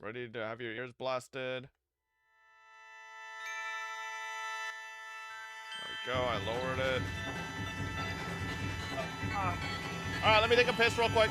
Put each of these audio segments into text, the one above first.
Ready to have your ears blasted. There we go, I lowered it. Alright, let me take a piss real quick.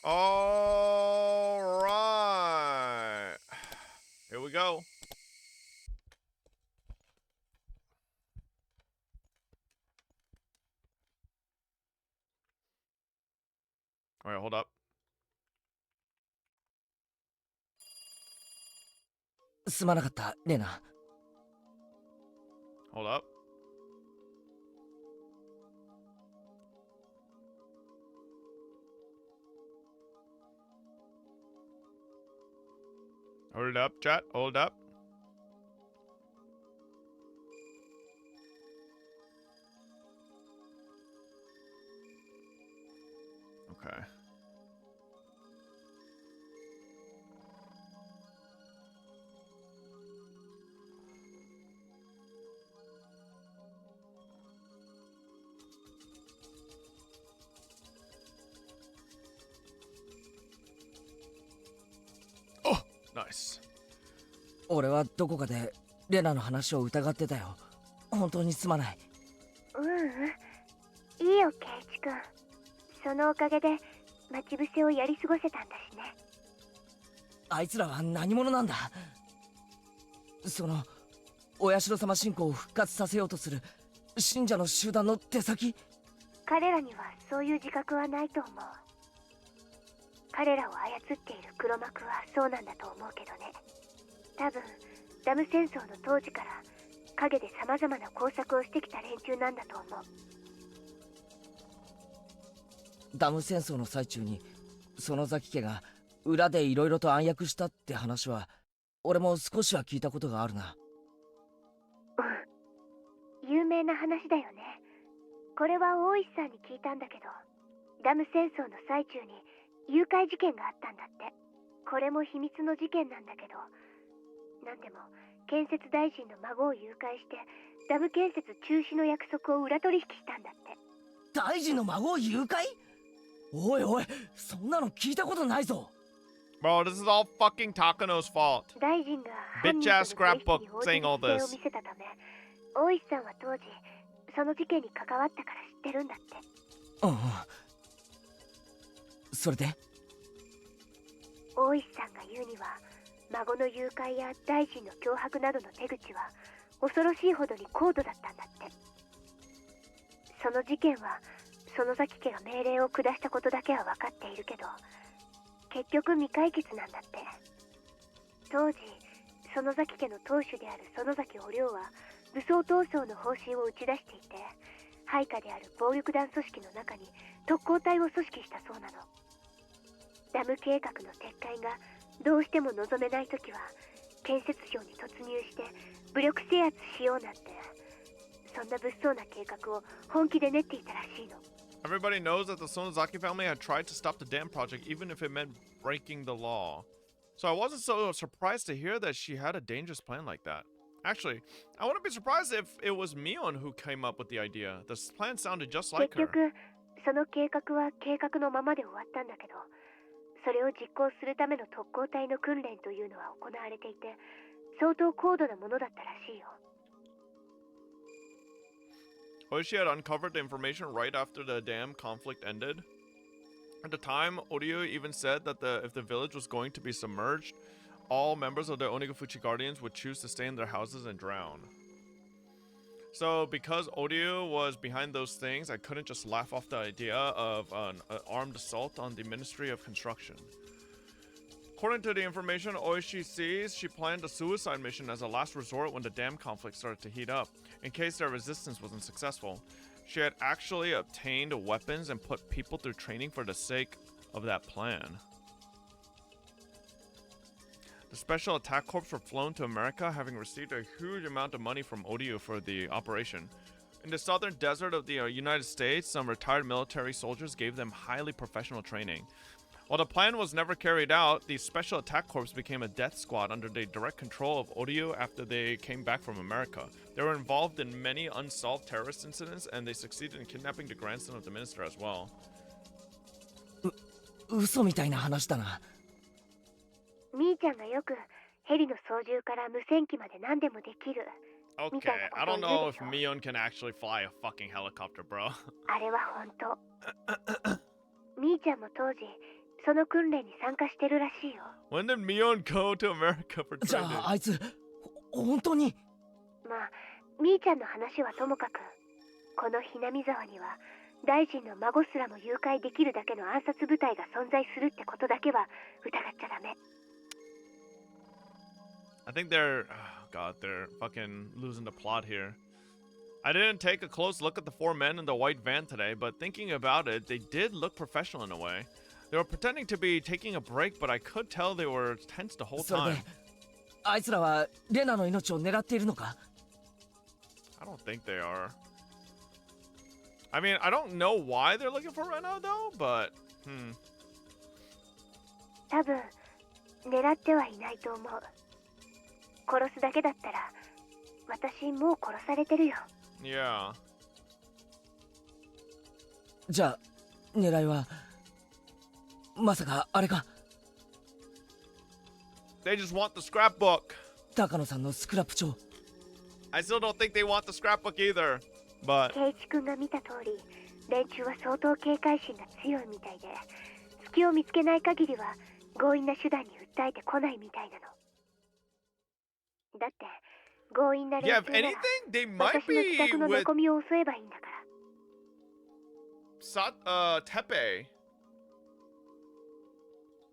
All right. Here we go. All right, hold up. すまなかった、レナ。Hold up. Hold up, chat. Hold up. Okay. Oh, nice. 俺はどこかでレナの話を疑ってたよ。本当にすまない。いいよケイチ君。そのおかげで待ち伏せをやり過ごせたんだしね。あいつらは何者なんだ。そのお社様信仰を復活させようとする信者の集団の手先。彼らにはそういう自覚はないと思う。彼らを操っている黒幕はそうなんだと思うけどね。多分ダム戦争の当時から陰で様々な工作をしてきた連中なんだと思う。ダム戦争の最中に園崎家が裏でいろいろと暗躍したって話は俺も少しは聞いたことがあるな。有名な話だよね。これは大石さんに聞いたんだけど、ダム戦争の最中に誘拐事件があったんだって。これも秘密の事件なんだけど、なんでも建設大臣の孫を誘拐してダム建設中止の約束を裏取引したんだって。大臣の孫を誘拐？おいおい、そんなの聞いたことないぞ。Bro, this is all fucking Takano's fault. 大臣が Bitch ass scrapbook saying all 犯人との this. 取引を見せたため、大石さんは当時その事件に関わったから知ってるんだって。それで大石さんが言うには、孫の誘拐や大臣の脅迫などの手口は恐ろしいほどに高度だったんだって。その事件は園崎家が命令を下したことだけは分かっているけど、結局未解決なんだって。当時園崎家の当主である園崎お涼は武装闘争の方針を打ち出していて、配下である暴力団組織の中に特攻隊を組織したそうなの。ダム計画の撤回がどうしても望めないときは建設省に突入して武力制圧しようなんて、そんな物騒な計画を本気で練っていたらしいの。Everybody knows that the Sonozaki family had tried to stop the dam project even if it meant breaking the law. So I wasn't so surprised to hear that she had a dangerous plan like that. Actually, I wouldn't be surprised if it was Mion who came up with the idea. The plan sounded just like 結 her. 局その計画は計画のままで終わったんだけど、それを実行するための特攻隊の訓練というのは行われていて、相当高度なものだったらしいよ。Oishi had uncovered the information right after the dam conflict ended. At the time, Oryu even said that if the village was going to be submerged, all members of the Onigafuchi Guardians would choose to stay in their houses and drown. So, because Oryu was behind those things, I couldn't just laugh off the idea of an armed assault on the Ministry of Construction. According to the information Oishi sees, she planned a suicide mission as a last resort when the dam conflict started to heat up, in case their resistance wasn't successful. She had actually obtained weapons and put people through training for the sake of that plan. The Special Attack Corps were flown to America, having received a huge amount of money from Oryu for the operation. In the southern desert of the United States, some retired military soldiers gave them highly professional training. While the plan was never carried out, the Special Attack Corps became a death squad under the direct control of Oryu after they came back from America. They were involved in many unsolved terrorist incidents, and they succeeded in kidnapping the grandson of the minister as well. 嘘みたいな話だな。みーちゃんがよくヘリの操縦から無線機まで何でもできる。 Okay, I don't know if Mion can actually fly a fucking helicopter, bro. あれは本当。みーちゃんも当時その訓練に参加してるらしいよ。When did Mion go to America for じゃ training? ああいつ本当に。まあみーちゃんの話はともかく、このひなみ沢には大臣の孫すらも誘拐できるだけの暗殺部隊が存在するってことだけは疑っちゃダメ。I think they're... Oh god, they're fucking losing the plot here. I didn't take a close look at the four men in the white van today, but thinking about it, they did look professional in a way. They were pretending to be taking a break, but I could tell they were tense the whole それ time. であいつらはレナの命を狙っているのか？ I don't think they are. I mean, I don't know why they're looking for Rena though, but「多分狙ってはいないと思う。殺すだけだったら私もう殺されてるよ。yeah. じゃあ狙いはまさかあれか？ They just want the scrapbook. 高野さんのスクラップ帳。 I still don't think they want the scrapbook either. But 圭一君が見た通り、連中は相当警戒心が強いみたいで、隙を見つけない限りは強引な手段に訴えてこないみたいなの。だって強引な連 yeah, 中 if なら anything, they might 私の自 be 宅の寝 with 込みを襲えばいいんだから。Tepe.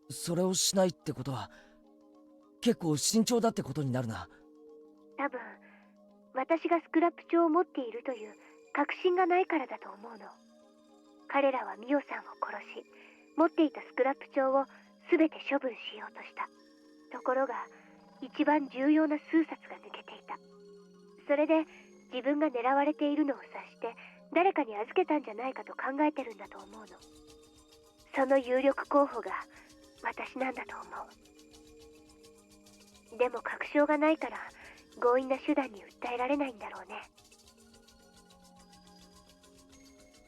それをしないってことは結構慎重だってことになるな。多分私がスクラップ帳を持っているという確信がないからだと思うの。彼らはミオさんを殺し、持っていたスクラップ帳を全て処分しようとした。ところが一番重要な数冊が抜けていた。それで自分が狙われているのを察して誰かに預けたんじゃないかと考えてるんだと思うの。その有力候補が私なんだと思う。でも確証がないから強引な手段に訴えられないんだろうね。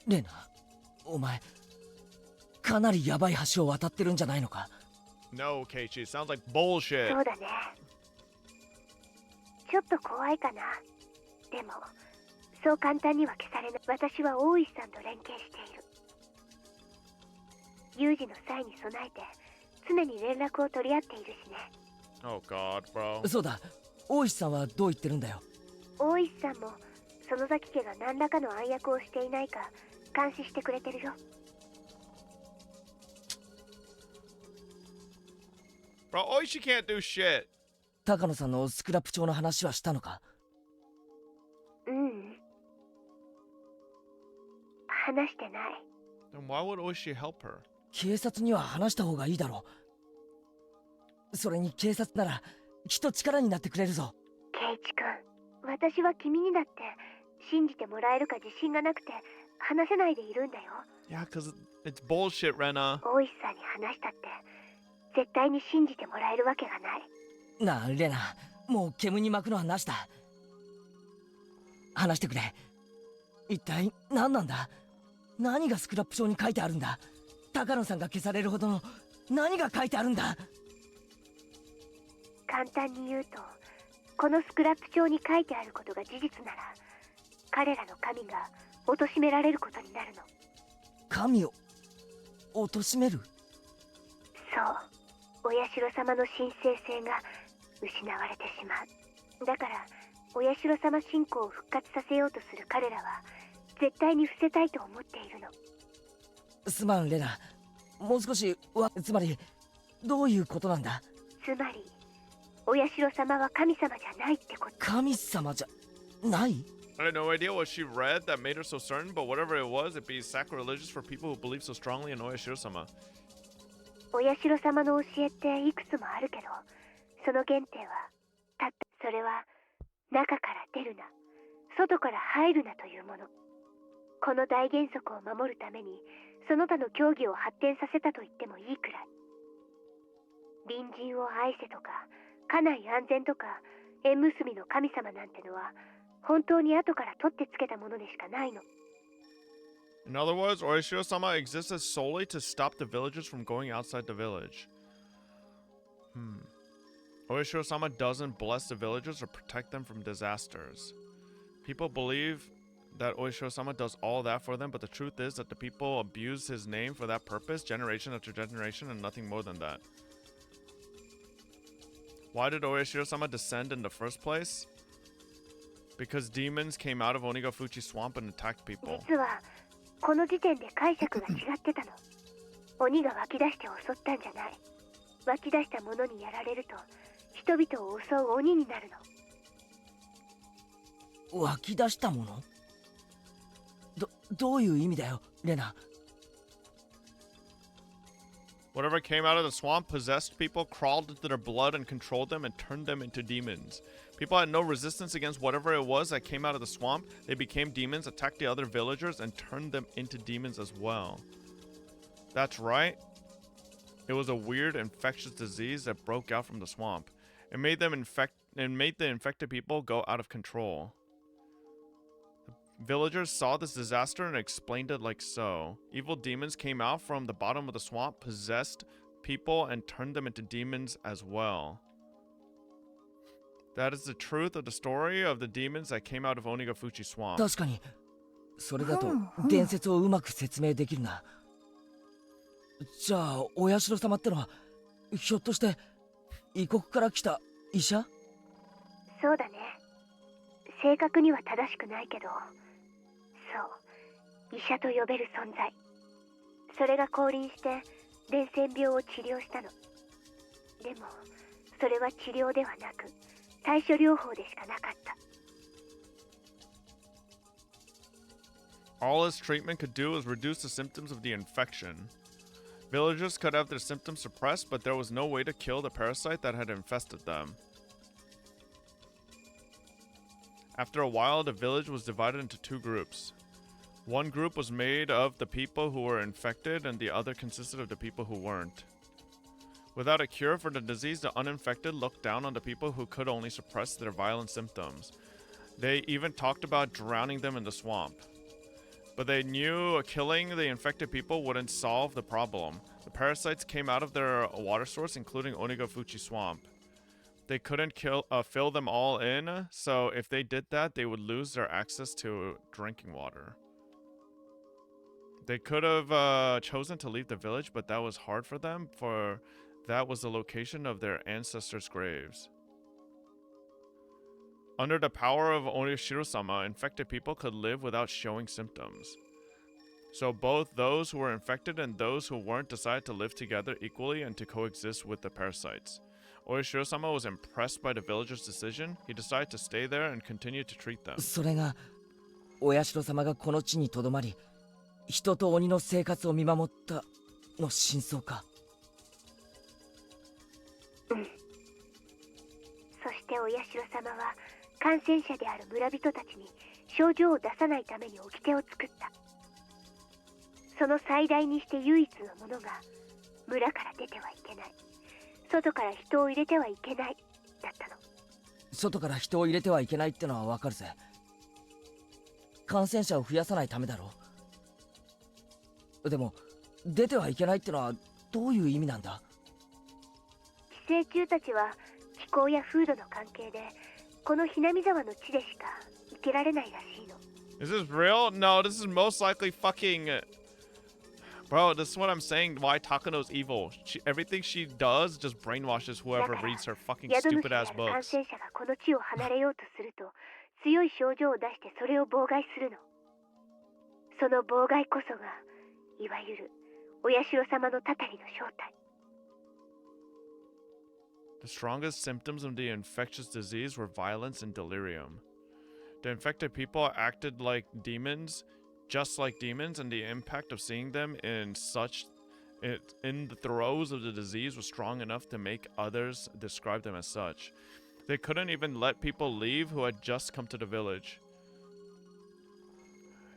レナ、お前かなりヤバい橋を渡ってるんじゃないのか？ No, Keiichi, sounds like bullshit. そうだね。ちょっと怖いかな。でもそう簡単には消されない。私は大石さんと連携している。有事の際に備えて常に連絡を取り合っているしね。Oh god, bro. そうだ、大石さんはどう言ってるんだよ？大石さんも園崎家が何らかの暗躍をしていないか監視してくれてるよ。Bro, Oishi can't do shit. 高野さんのスクラップ帳の話はしたのか？うん。話してない。Then why would Oishi help her? 警察には話した方がいいだろう。それに警察ならきっと力になってくれるぞ。圭一君、私は君にだって信じてもらえるか自信がなくて話せないでいるんだよ。Yeah, cause it's bullshit, Rena. 大石さんに話したって絶対に信じてもらえるわけがない。なあレナ、もう煙に巻くのはなしだ。話してくれ。一体何なんだ？何がスクラップ帳に書いてあるんだ？高野さんが消されるほどの何が書いてあるんだ？簡単に言うと、このスクラップ帳に書いてあることが事実なら彼らの神が貶められることになるの。神を貶める？そう、お社様の神聖性が失われてしまう。だからお社様信仰を復活させようとする彼らは絶対に伏せたいと思っているの。すまんレナ、もう少しつまりどういうことなんだ？つまりお社様は神様じゃないってこと。神様じゃない？ I had no idea what she read that made her so certain, but whatever it was, it'd be sacrilegious for people who believe so strongly in Oyashiro-sama. お社様の教えっていくつもあるけど、その原点はたったそれは中から出るな、外から入るなというもの。この大原則を守るためにその他の教義を発展させたと言ってもいいくらい。隣人を愛せとか家内安全とか縁結びの神様なんてのは本当に後から取ってつけたものでしかないの。 In other words, Oyashiro-sama exists solely to stop the villagers from going outside the village. Oyashiro-sama doesn't bless the villagers or protect them from disasters. People believe that Oyashiro-sama does all that for them, but the truth is that the people abuse his name for that purpose, generation after generation, and nothing more than that. Why did Oyashiro-sama descend in the first place? Because demons came out of Onigafuchi Swamp and attacked people. 実はこの時点で解釈が違ってたの。鬼が湧き出して襲ったんじゃない。湧き出したものにやられると人々を襲う鬼になるの。湧き出したもの？どういう意味だよレナ？ Whatever came out of the swamp possessed people, crawled into their blood and controlled them and turned them into demons. People had no resistance against whatever it was that came out of the swamp. They became demons, attacked the other villagers, and turned them into demons as well. That's right. It was a weird infectious disease that broke out from the swamp. It made the infected people go out of control. The villagers saw this disaster and explained it like so. Evil demons came out from the bottom of the swamp, possessed people, and turned them into demons as well. That is the truth of the story of the demons that came out of Onigafuchi Swamp. 確かにそれだと伝説をうまく説明できるな。じゃあお社様ってのはひょっとして異国から来た医者？そうだね。正確には正しくないけど、そう、医者と呼べる存在。それが降臨して伝染病を治療したの。でもそれは治療ではなく対処療法でしかなかった。All his treatment could do was reduce the symptoms of the infection. Villagers could have their symptoms suppressed, but there was no way to kill the parasite that had infested them. After a while, the village was divided into two groups. One group was made of the people who were infected, and the other consisted of the people who weren't. Without a cure for the disease, the uninfected looked down on the people who could only suppress their violent symptoms. They even talked about drowning them in the swamp. But they knew killing the infected people wouldn't solve the problem. The parasites came out of their water source, including Onigafuchi Swamp. They couldn't fill them all in, so if they did that, they would lose their access to drinking water. They could have chosen to leave the village, but that was hard for them, for that was the location of their ancestors' graves. Under the power of Onishiro-sama, infected people could live without showing symptoms. So both those who were infected and those who weren't decided to live together equally and to coexist with the parasites. Onishiro-sama was impressed by the villagers' decision. He decided to stay there and continue to treat them. それがお社様がこの地にとどまり、人と鬼の生活を見守ったの真相か。うん。そしてお社様は感染者である村人たちに症状を出さないために掟を作った。その最大にして唯一のものが村から出てはいけない、外から人を入れてはいけないだったの。外から人を入れてはいけないってのはわかるぜ。感染者を増やさないためだろう。でも出てはいけないってのはどういう意味なんだ？寄生虫たちは気候や風土の関係でこのひなみ沢の地でしか生きられないらしいの。 Is this real? No, this is most likely fucking... Bro, this is what I'm saying, why Takano's evil. Everything she does just brainwashes whoever reads her fucking stupid ass books. 感染者がこの地を離れようとすると強い症状を出してそれを妨害するの。その妨害こそがいわゆるお社様のたたりの正体。 The strongest symptoms of the infectious disease were violence and delirium. The infected people acted like demons, just like demons, and the impact of seeing them in the throes of the disease was strong enough to make others describe them as such. They couldn't even let people leave who had just come to the village.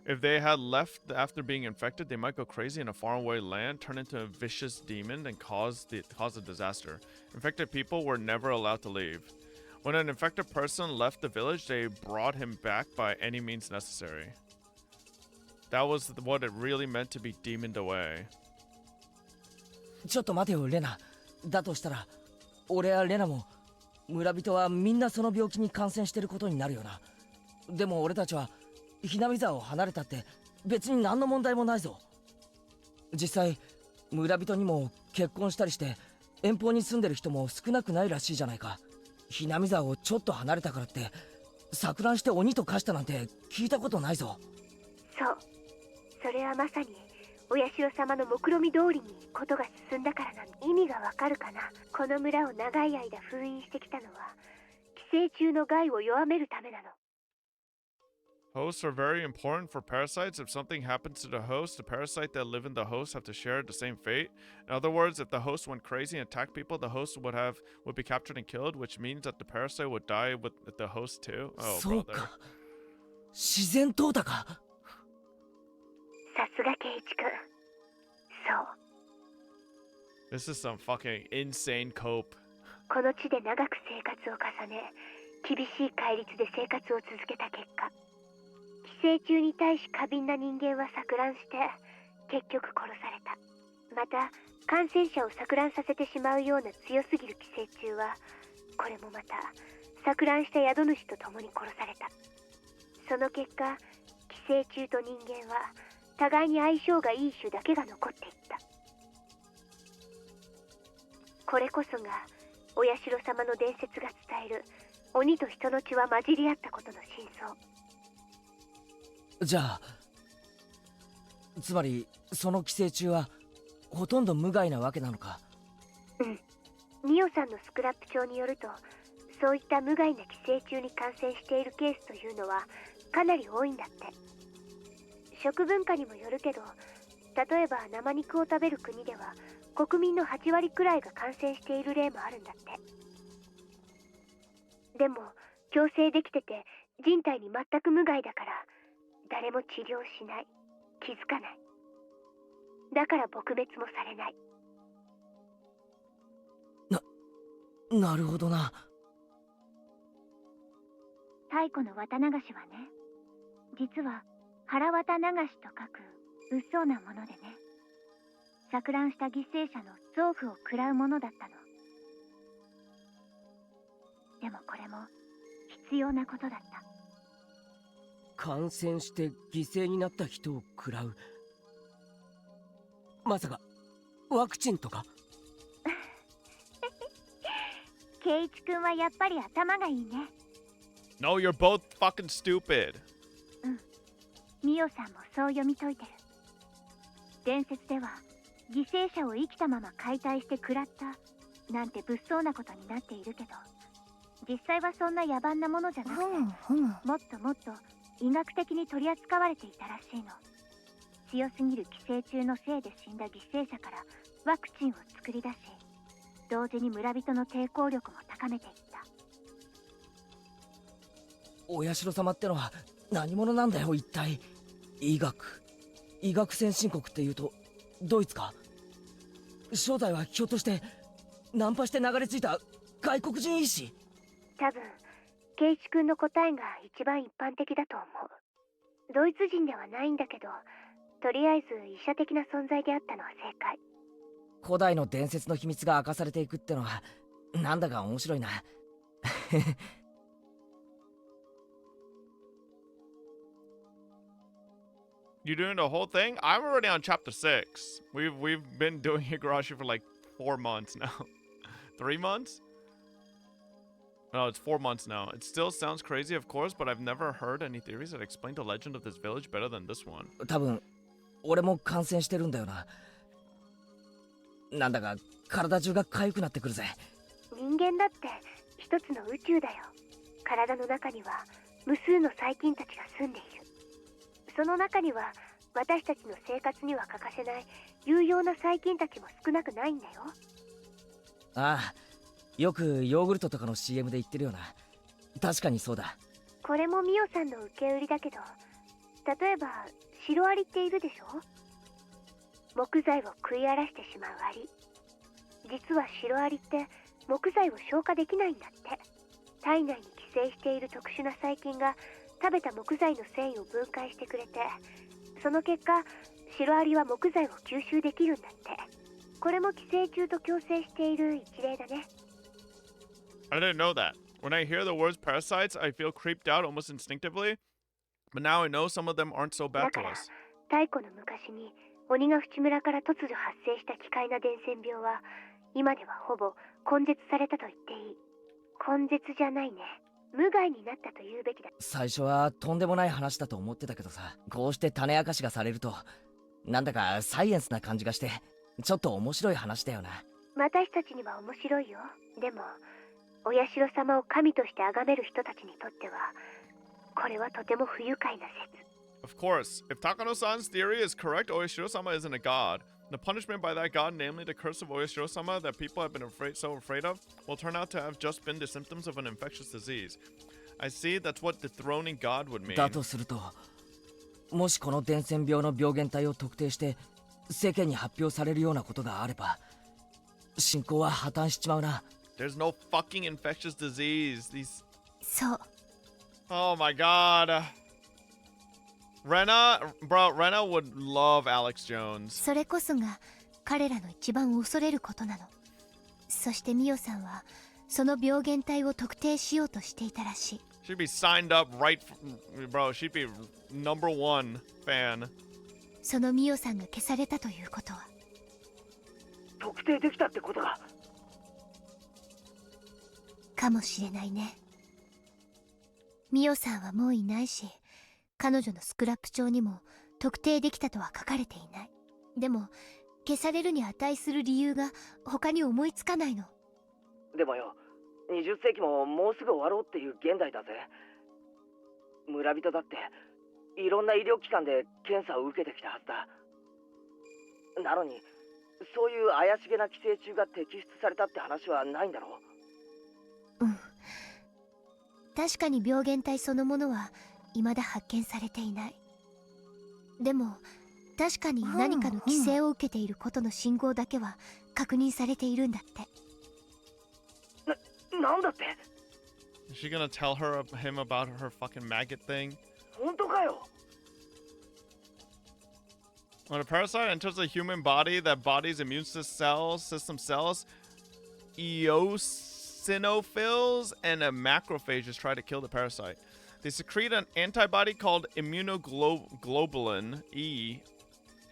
If they had left after being infected, they might go crazy in a faraway land, turn into a vicious demon, and cause a disaster. Infected people were never allowed to leave. When an infected person left the village, they brought him back by any means necessary. That was what it really meant to be demoned away. ちょっと待てよレナ。だとしたら俺やレナも村人はみんなその病気に感染してることになるよな。でも俺たちはひなみ沢を離れたって別に何の問題もないぞ。実際村人にも結婚したりして遠方に住んでる人も少なくないらしいじゃないか。ひなみ沢をちょっと離れたからって錯乱して鬼と化したなんて聞いたことないぞ。そう、それはまさにお社様の目論見通りにことが進んだからなの。意味がわかるかな。この村を長い間封印してきたのは寄生虫の害を弱めるためなの。Hosts are very important for parasites. If something happens to the host, the parasite that live in the host have to share the same fate. In other words, if the host went crazy and attacked people, the host would be captured and killed, which means that the parasite would die with the host too. Oh, そう brother. か。自然淘汰か。さすが圭一君。そう。 This is some fucking insane cope. この地で長く生活を重ね、厳しい戒律で生活を続けた結果、寄生虫に対し過敏な人間は錯乱して結局殺された。また感染者を錯乱させてしまうような強すぎる寄生虫はこれもまた錯乱した宿主と共に殺された。その結果、寄生虫と人間は互いに相性がいい種だけが残っていった。これこそがお社様の伝説が伝える鬼と人の血は混じり合ったことの真相。じゃあつまりその寄生虫はほとんど無害なわけなのか。うん。ミオさんのスクラップ帳によると、そういった無害な寄生虫に感染しているケースというのはかなり多いんだって。食文化にもよるけど、例えば生肉を食べる国では国民の8割くらいが感染している例もあるんだって。でも矯正できてて人体に全く無害だから誰も治療しない、気づかない。だから撲滅もされない。なるほどな。太古の綿流しはね、実は腹綿流しと書く物騒なものでね、錯乱した犠牲者の臓腑を食らうものだったの。でもこれも必要なことだった。感染して犠牲になった人を食らう。まさかワクチンとか。圭一君はやっぱり頭がいいね。No, you're both fucking stupid. ミオさんもそう読み解いてる。伝説では犠牲者を生きたまま解体して食らったなんて物騒なことになっているけど、実際はそんな野蛮なものじゃなくて、もっともっと医学的に取り扱われていたらしいの。強すぎる寄生虫のせいで死んだ犠牲者からワクチンを作り出し、同時に村人の抵抗力も高めていった。お社様ってのは何者なんだよ一体。医学先進国っていうとドイツか。正体はひょっとしてナンパして流れ着いた外国人医師。多分圭一君の答えが一番一般的だと思う。ドイツ人ではないんだけど、とりあえず医者的な存在であったのは正解。古代の伝説の秘密が明かされていくってのはなんだか面白いな。You doing the whole thing? I'm already on chapter 6. We've been doing Higurashi for like 4 months now. 3 months? No, it's 4 months now. It still sounds crazy, of course, but I've never heard any theories that explain the legend of this village better than this one. 多分俺も感染してるんだよな。なんだか体中が痒くなってくるぜ。人間だって一つの宇宙だよ。体の中には無数の細菌たちが住んでいる。その中には私たちの生活には欠かせない有用な細菌たちも少なくないんだよ。ああ、よくヨーグルトとかの CM で言ってるよな。確かにそうだ。これもミオさんの受け売りだけど、例えばシロアリっているでしょ。木材を食い荒らしてしまうアリ。実はシロアリって木材を消化できないんだって。体内に寄生している特殊な細菌が食べた木材の繊維を分解してくれて、その結果シロアリは木材を吸収できるんだって。これも寄生虫と共生している一例だね。I didn't know that. When I hear the words parasites, I feel creeped out almost instinctively. But now I know some of them aren't so だ bad か to ら us. 太古の昔に鬼ヶ淵村から突如発生した奇怪な伝染病は今ではほぼ根絶されたと言っていい。根絶じゃないね。無害になったと言うべきだ。最初はとんでもない話だと思ってたけどさ、こうして種明かしがされるとなんだかサイエンスな感じがしてちょっと面白い話だよな。私たちには面白いよ。でもお社様を神として崇める人たちにとってはこれはとても不愉快な説。 Of course, if Takano-san's theory is correct, Oyashiro-sama isn't a god. The punishment by that god, namely the curse of Oyashiro-sama that people have been so afraid of, will turn out to have just been the symptoms of an infectious disease. I see, that's what dethroning God would mean. だとすると、もしこの伝染病の病原体を特定して世間に発表されるようなことがあれば、信仰は破綻しちまうな。There's no fucking infectious disease. These. そう。 Oh my god. Rena would love Alex Jones. それこそが彼らの一番恐れることなの。そしてミオさんはその病原体を特定しようとしていたらしい。 She'd be signed up right, bro. She'd be #1 fan. そのミオさんが消されたということは特定できたってことが。かもしれないね。ミオさんはもういないし、彼女のスクラップ帳にも特定できたとは書かれていない。でも消されるに値する理由が他に思いつかないの。でもよ、20世紀ももうすぐ終わろうっていう現代だぜ。村人だっていろんな医療機関で検査を受けてきたはずだ。なのにそういう怪しげな寄生虫が摘出されたって話はないんだろう。うん。確かに病原体そのものは未だ発見されていない。でも確かに何かの規制を受けていることの信号だけは確認されているんだって。なんだって？ Is she gonna tell him about her fucking maggot thing? 本当かよ。 When a parasite enters a human body, that body's immune system cells, eosinophils, and macrophages try to kill the parasite. They secrete an antibody called immunoglobulin E,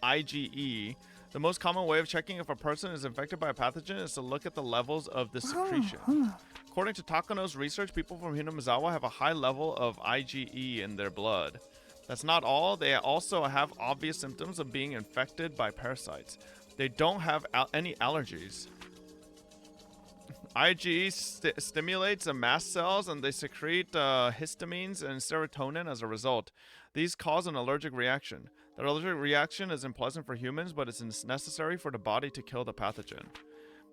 IgE. The most common way of checking if a person is infected by a pathogen is to look at the levels of this secretion. According to Takano's research, people from Hinamizawa have a high level of IgE in their blood. That's not all. They also have obvious symptoms of being infected by parasites. They don't have any allergies. IgE stimulates the mast cells and they secrete histamines and serotonin as a result. These cause an allergic reaction. The allergic reaction is unpleasant for humans, but it's necessary for the body to kill the pathogen.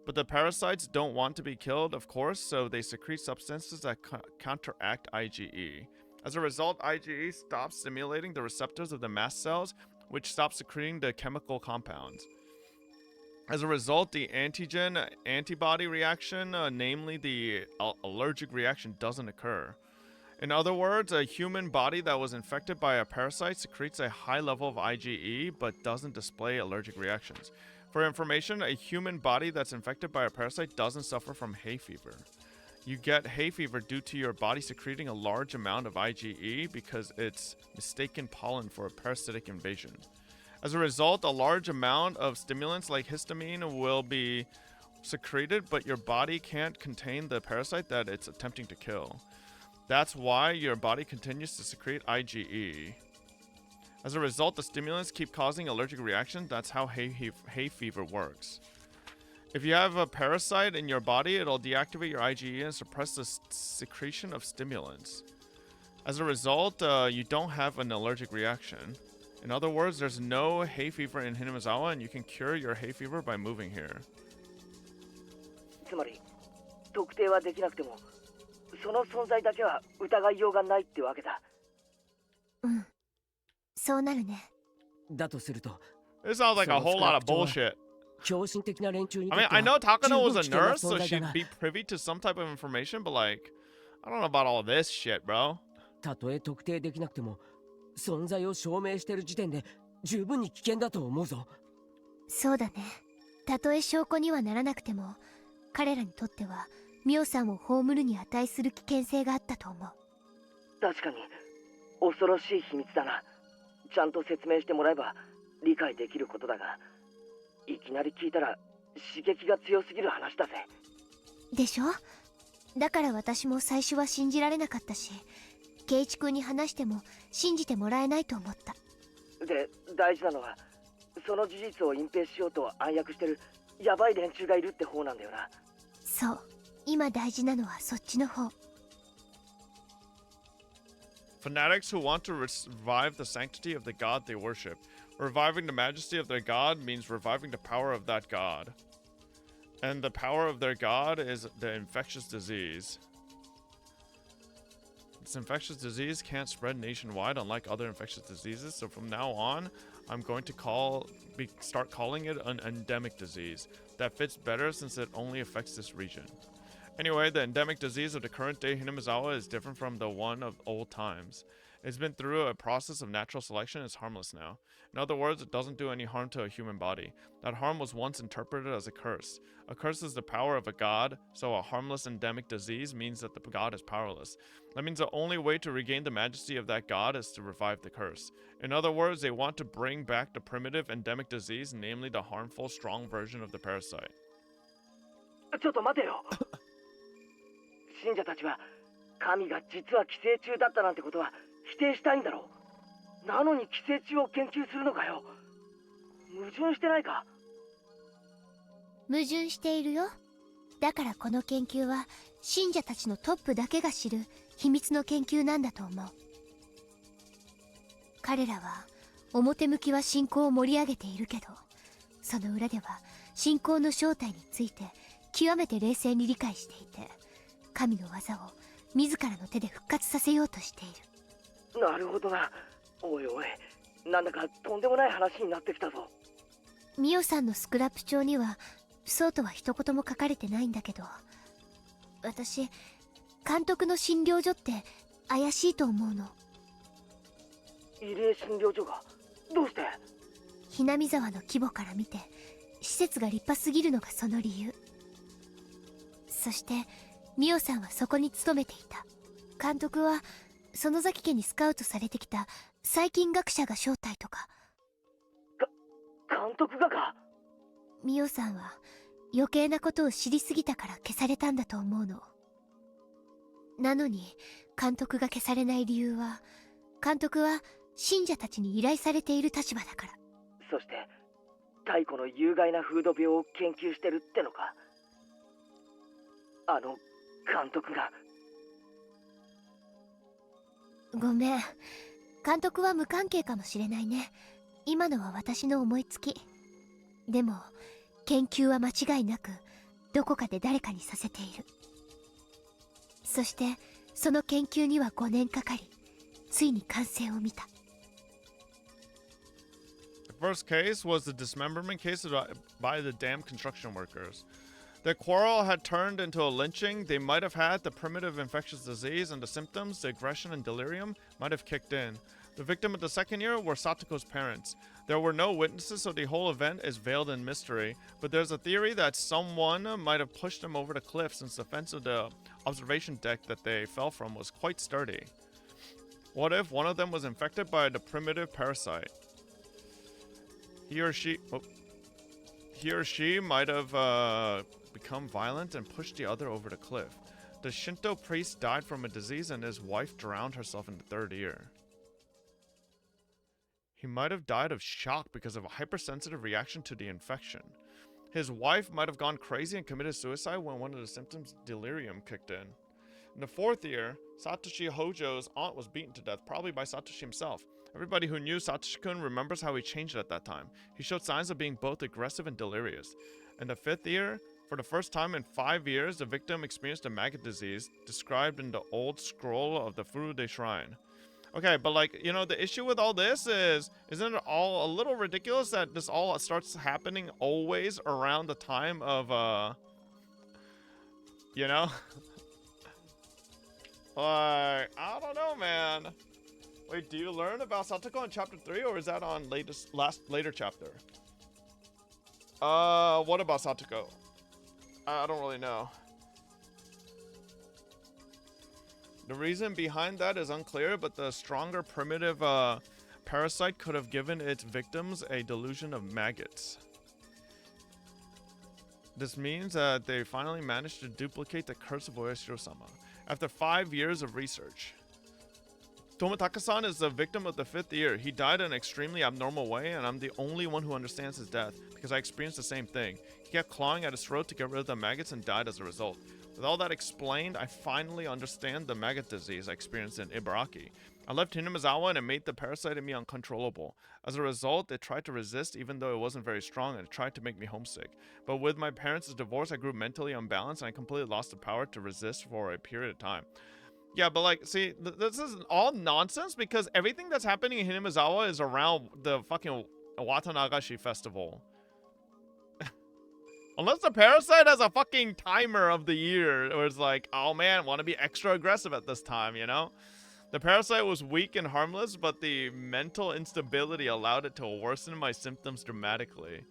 But the parasites don't want to be killed, of course, so they secrete substances that counteract IgE. As a result, IgE stops stimulating the receptors of the mast cells, which stops secreting the chemical compounds. As a result, the antigen-antibody reaction, namely the allergic reaction, doesn't occur. In other words, a human body that was infected by a parasite secretes a high level of IgE, but doesn't display allergic reactions. For information, a human body that's infected by a parasite doesn't suffer from hay fever. You get hay fever due to your body secreting a large amount of IgE because it's mistaken pollen for a parasitic invasion. As a result, a large amount of stimulants like histamine will be secreted, but your body can't contain the parasite that it's attempting to kill. That's why your body continues to secrete IgE. As a result, the stimulants keep causing allergic reactions. That's how hay fever works. If you have a parasite in your body, it'll deactivate your IgE and suppress the secretion of stimulants. As a result, you don't have an allergic reaction. In other words, there's no hay fever in Hinamizawa, and you can cure your hay fever by moving here. つまり特定はできなくてもその存在だけは疑いようがないってわけだ。うん。そうなるね。だとすると、 This sounds like a whole lot of bullshit. 狂信的な連中に I mean, I know Takano was a nurse, so she'd be privy to some type of information, but like, I don't know about all this shit, bro. たとえ特定できなくても存在を証明している時点で十分に危険だと思うぞ。そうだね。たとえ証拠にはならなくても、彼らにとってはミオさんを葬るに値する危険性があったと思う。確かに恐ろしい秘密だな。ちゃんと説明してもらえば理解できることだが、いきなり聞いたら刺激が強すぎる話だぜ。でしょ？だから私も最初は信じられなかったし、圭一君に話しても信じてもらえないと思った。で、大事なのはその事実を隠蔽しようと暗躍してるヤバい連中がいるって方なんだよな。そう、今大事なのはそっちの方。Fanatics who want to revive the sanctity of the god they worship. Reviving the majesty of their god means reviving the power of that god. And the power of their god is the infectious disease. This infectious disease can't spread nationwide unlike other infectious diseases, so from now on, I'm going to start calling it an endemic disease. That fits better since it only affects this region. Anyway, the endemic disease of the current day Hinamizawa is different from the one of old times. It's been through a process of natural selection and is harmless now. In other words, it doesn't do any harm to a human body. That harm was once interpreted as a curse. A curse is the power of a god, so a harmless endemic disease means that the god is powerless. That means the only way to regain the majesty of that god is to revive the curse. In other words, they want to bring back the primitive endemic disease, namely the harmful, strong version of the parasite. ちょっと待てよ。信者たちは神が実は寄生虫だったなんてことは否定したいんだろう。なのに寄生虫を研究するのかよ。矛盾してないか。矛盾しているよ。だからこの研究は信者たちのトップだけが知る秘密の研究なんだと思う。彼らは表向きは信仰を盛り上げているけど、その裏では信仰の正体について極めて冷静に理解していて、神の技を自らの手で復活させようとしている。なるほどな。おいおい、なんだかとんでもない話になってきたぞ。ミオさんのスクラップ帳にはそうとは一言も書かれてないんだけど、私監督の診療所って怪しいと思うの。異例診療所がどうして？ひなみ沢の規模から見て施設が立派すぎるのがその理由。そしてミオさんはそこに勤めていた。監督は園崎家にスカウトされてきた細菌学者が正体とか。監督がか？ミオさんは余計なことを知りすぎたから消されたんだと思うの。なのに監督が消されない理由は、監督は信者たちに依頼されている立場だから。そして太古の有害な風土病を研究してるってのか。あの監督が。ごめん、監督は無関係かもしれないね。今のは私の思いつき。でも研究は間違いなくどこかで誰かにさせている。そしてその研究には5年かかり、ついに完成を見た。The first case was the dismemberment case by the dam construction workers. The quarrel had turned into a lynching. They might have had the primitive infectious disease, and the symptoms, the aggression and delirium, might have kicked in. The victim of the second year were Satoko's parents. There were no witnesses, so the whole event is veiled in mystery, but there's a theory that someone might have pushed them over the cliff since the fence of the observation deck that they fell from was quite sturdy. What if one of them was infected by the primitive parasite? He or she might have become violent and pushed the other over the cliff. The Shinto priest died from a disease and his wife drowned herself in the third year. He might have died of shock because of a hypersensitive reaction to the infection. His wife might have gone crazy and committed suicide when one of the symptoms, delirium, kicked in. In the fourth year, Satoshi Hojo's aunt was beaten to death, probably by Satoshi himself. Everybody who knew Satoshi-kun remembers how he changed at that time. He showed signs of being both aggressive and delirious. In the fifth year, for the first time in 5 years, the victim experienced a maggot disease, described in the old scroll of the Furude Shrine. Okay, but like, you know, the issue with all this is, isn't it all a little ridiculous that this all starts happening always around the time of, you know? Like, I don't know, man. Wait, do you learn about Satoko in chapter 3, or is that on later chapter? What about Satoko? I don't really know. The reason behind that is unclear, but the stronger primitive parasite could have given its victims a delusion of maggots. This means that they finally managed to duplicate the curse of Oyashiro-sama after 5 years of research. Toмотaka-san is the victim of the 5th year. He died in an extremely abnormal way, and I'm the only one who understands his death because I experienced the same thing. He kept clawing at his throat to get rid of the maggots and died as a result. With all that explained, I finally understand the maggot disease I experienced in Ibaraki. I left Hinamizawa and it made the parasite in me uncontrollable. As a result, it tried to resist even though it wasn't very strong, and it tried to make me homesick. But with my parents' divorce, I grew mentally unbalanced and I completely lost the power to resist for a period of time. Yeah, but like, see, this is all nonsense because everything that's happening in Hinamizawa is around the fucking Watanagashi festival. Unless the parasite has a fucking timer of the year where it's like, oh man, want to be extra aggressive at this time, you know? The parasite was weak and harmless, but the mental instability allowed it to worsen my symptoms dramatically.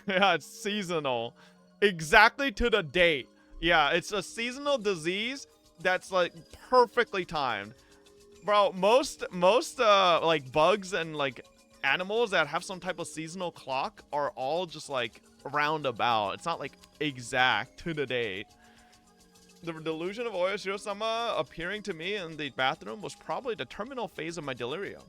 Yeah, it's seasonal. Exactly to the date. Yeah, it's a seasonal disease that's like perfectly timed. Bro, most like bugs and like animals that have some type of seasonal clock are all just like roundabout. It's not like exact to the date. The delusion of Oyashiro-sama appearing to me in the bathroom was probably the terminal phase of my delirium.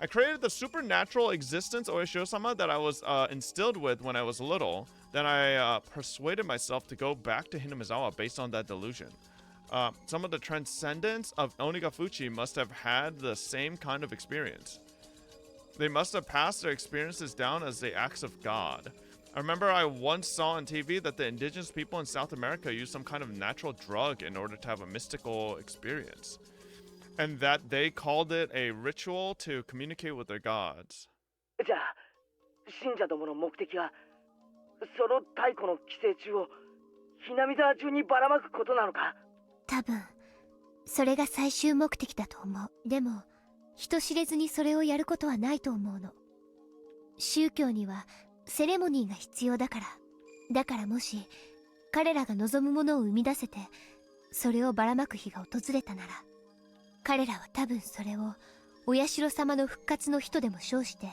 I created the supernatural existence Oyashiro-sama that I was instilled with when I was little. Then I persuaded myself to go back to Hinamizawa based on that delusion. Some of the transcendents of Onigafuchi must have had the same kind of experience. They must have passed their experiences down as the acts of God. I remember I once saw on TV that the indigenous people in South America use some kind of natural drug in order to have a mystical experience. And that they called it a ritual to communicate with their gods. じゃあ信者どもの目的はその太古の寄生虫をひなみ沢中にばらまくことなのか？多分それが最終目的だと思う。でも人知れずにそれをやることはないと思うの。宗教にはセレモニーが必要だから。だからもし彼らが望むものを生み出せてそれをばらまく日が訪れたなら、彼らは多分それをお社様の復活の日とでも称して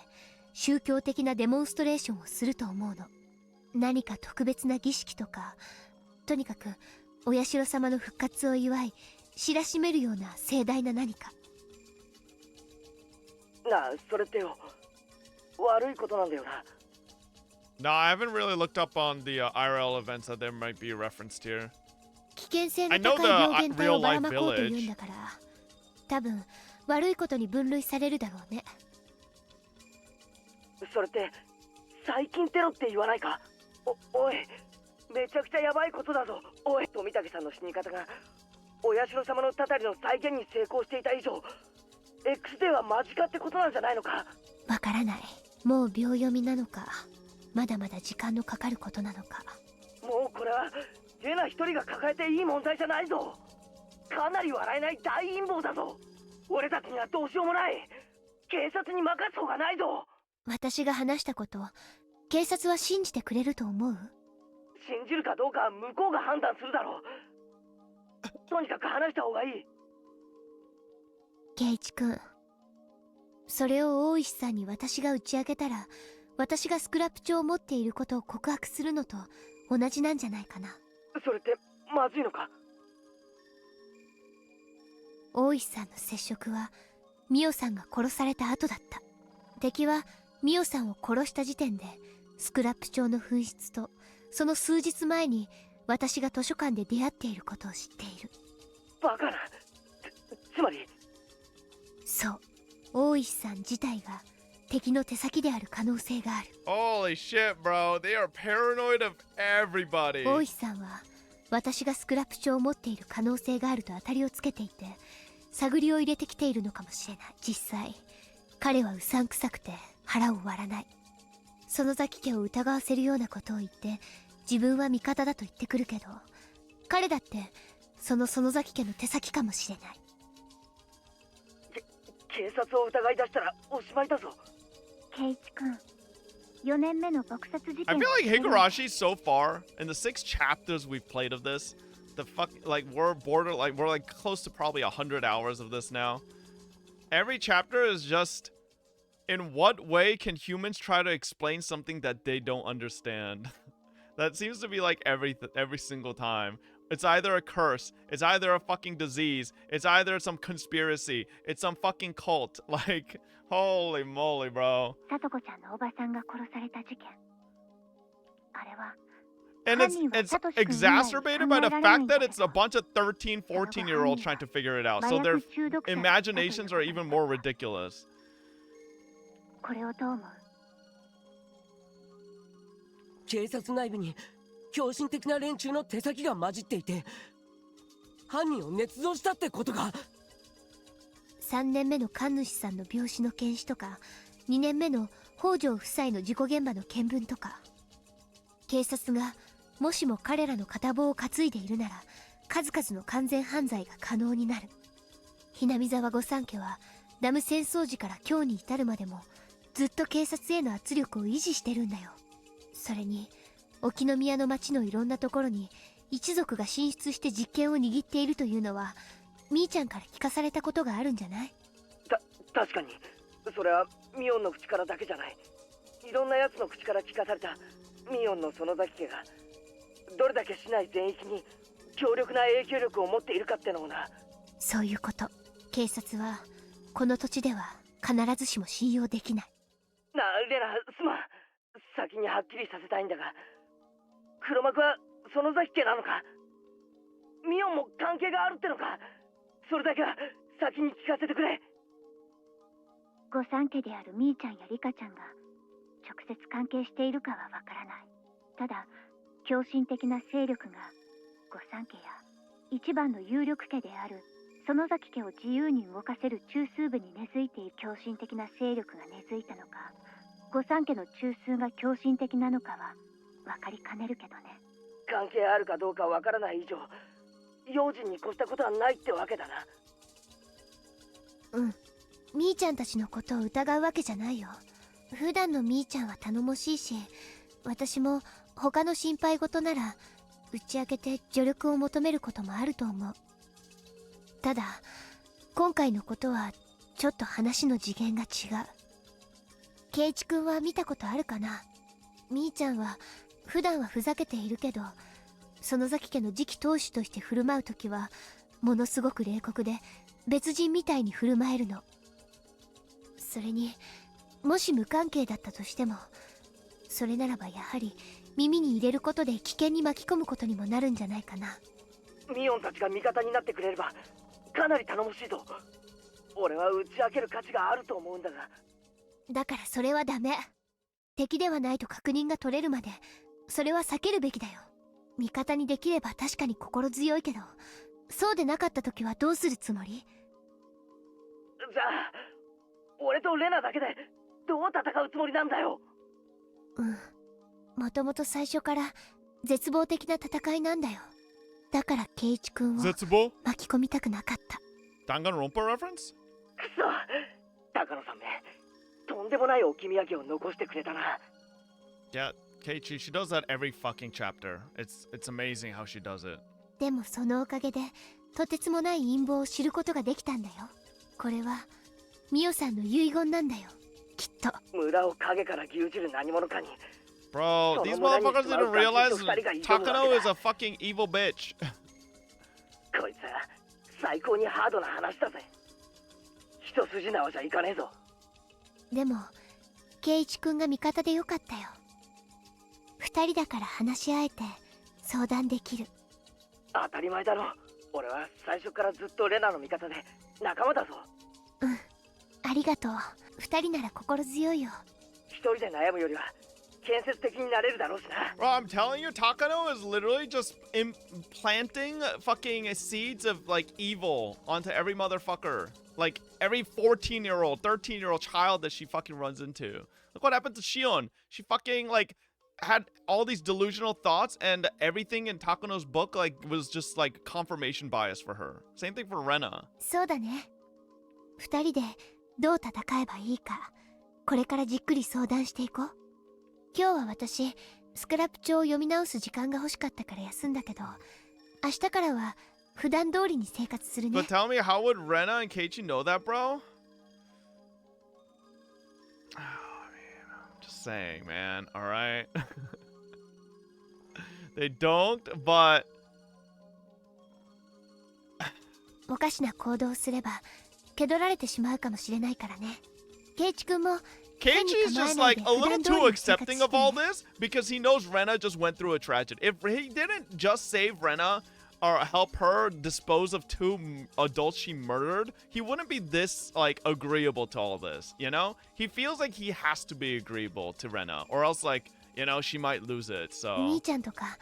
宗教的なデモンストレーションをすると思うの。何か特別な儀式とか、とにかくお社様の復活を祝い知らしめるような盛大な何か。なあ、それってよ、悪いことなんだよな。No, I haven't really looked up on the IRL events that there might be referenced here. 危険性の高い病原体をばらまこうというんだから、多分悪いことに分類されるだろうね。それって最近テロって言わないか？おい、めちゃくちゃヤバいことだぞ。おい、富武さんの死に方がお社様のたたりの再現に成功していた以上、X デーは間近ってことなんじゃないのか？わからない。もう秒読みなのか、まだまだ時間のかかることなのか。もうこれはジェナ一人が抱えていい問題じゃないぞ。かなり笑えない大陰謀だぞ。俺たちにはどうしようもない。警察に任すほうがないぞ。私が話したこと、警察は信じてくれると思う？信じるかどうかは向こうが判断するだろう。とにかく話した方がいい。圭一君、それを大石さんに私が打ち明けたら、私がスクラップ帳を持っていることを告白するのと同じなんじゃないかな。それってまずいのか？大石さんの接触はミオさんが殺された後だった。敵はミオさんを殺した時点でスクラップ帳の紛失とその数日前に私が図書館で出会っていることを知っている。バカな。つまりそう、大石さん自体が敵の手先である可能性がある。 Holy shit, bro. They are paranoid of everybody. 大石さんは私がスクラップ帳を持っている可能性があると当たりをつけていて探りを入れてきているのかもしれない。実際彼はうさんくさくて腹を割らない。園崎家を疑わせるようなことを言って自分は味方だと言ってくるけど、彼だってその園崎家の手先かもしれない。警察を疑い出したらおしまいだぞ。圭一君、4年目の撲殺事件。 I feel like Higurashi so far in the 6 chapters we've played of this, we're like close to probably 100 hours of this now. Every chapter is just, in what way can humans try to explain something that they don't understand? That seems to be like every single time. It's either a curse, it's either a fucking disease, it's either some conspiracy, it's some fucking cult. Like, holy moly, bro. さとこちゃんのおばさんが殺された事件。あれは And it's exacerbated by the fact that it's a bunch of 13, 14-year-olds trying to figure it out. So their imaginations are even more ridiculous. これをどう思う？警察内部に狂信的な連中の手先が混じっていて、犯人を捏造したってことか。3年目の神主さんの病死の検視とか、2年目の北条夫妻の事故現場の見聞とか。警察がもしも彼らの片棒を担いでいるなら、数々の完全犯罪が可能になる。ひなみ沢御三家はダム戦争時から今日に至るまでもずっと警察への圧力を維持してるんだよ。それに沖宮の町のいろんなところに一族が進出して実権を握っているというのはみーちゃんから聞かされたことがあるんじゃない？確かにそれはミオンの口からだけじゃない。いろんなやつの口から聞かされた。ミオンの園崎家がどれだけ市内全域に強力な影響力を持っているかってのもな。そういうこと。警察はこの土地では必ずしも信用できない。レナ、すまん。先にはっきりさせたいんだが、黒幕は園崎家なのか？ミオンも関係があるってのか？それだけは先に聞かせてくれ。御三家であるみーちゃんやリカちゃんが直接関係しているかはわからない。ただ狂信的な勢力が御三家や一番の有力家である園崎家を自由に動かせる中枢部に根付いている狂信的な勢力が根付いたのか、御三家の中枢が狂信的なのかは分かりかねるけどね。関係あるかどうかわからない以上、用心に越したことはないってわけだな。うん、みーちゃんたちのことを疑うわけじゃないよ。普段のみーちゃんは頼もしいし、私も他の心配事なら打ち明けて助力を求めることもあると思う。ただ今回のことはちょっと話の次元が違う。圭一君は見たことあるかな？みーちゃんは普段はふざけているけど、園崎家の次期当主として振る舞うときはものすごく冷酷で別人みたいに振る舞えるの。それにもし無関係だったとしても、それならばやはり耳に入れることで危険に巻き込むことにもなるんじゃないかな。ミオンたちが味方になってくれればかなり頼もしいぞ。俺は打ち明ける価値があると思うんだが。だからそれはダメ。敵ではないと確認が取れるまでそれは避けるべきだよ。味方にできれば確かに心強いけど、そうでなかった時はどうするつもり？じゃあ俺とレナだけでどう戦うつもりなんだよ。もともと最初から絶望的な戦いなんだよ。だから圭一君を巻き込みたくなかった。Danganronpa reference? くそ、高野さんめ、とんでもない置き土産を残してくれたな。Yeah, Keiichi, she does that every fucking chapter. It's amazing how she does it. でもそのおかげでとてつもない陰謀を知ることができたんだよ。これはミオさんの遺言なんだよ、きっと。村を影から牛耳る何者かに。Bro, these motherfuckers didn't realize Takano is a fucking evil bitch. こいつは最高にハードな話だぜ。一筋縄じゃいかねえぞ。でも圭一君が味方でよかったよ。二人だから話し合えて相談できる。当たり前だろ。俺は最初からずっとレナの味方で仲間だぞ。ありがとう。二人なら心強いよ。一人で悩むよりは建設的になれるだろうしな。Bro, I'm telling you, Takano is literally just implanting fucking seeds of like evil onto every motherfucker. Like every 14-year-old, 13-year-old child that she fucking runs into. Look what happened to Shion. She fucking like had all these delusional thoughts, and everything in Takano's book like was just like confirmation bias for her. Same thing for Rena. そうだね。二人でどう戦えばいいか、これからじっくり相談していこう。今日は私スクラップ帳を読み直す時間が欲しかったから休んだけど、明日からは普段通りに生活するね。But tell me, how would Rena and Keiichi know that, bro? Oh, man, I'm just saying, man. All right. They don't, but おかしな行動をすれば気取られてしまうかもしれないからね。圭一君も Keiichi's just like a little too accepting of all this because he knows Rena just went through a tragedy. If he didn't just save Rena or help her dispose of 2 adults she murdered, he wouldn't be this like agreeable to all this, you know? He feels like he has to be agreeable to Rena or else like, you know, she might lose it. So 兄ちゃんとか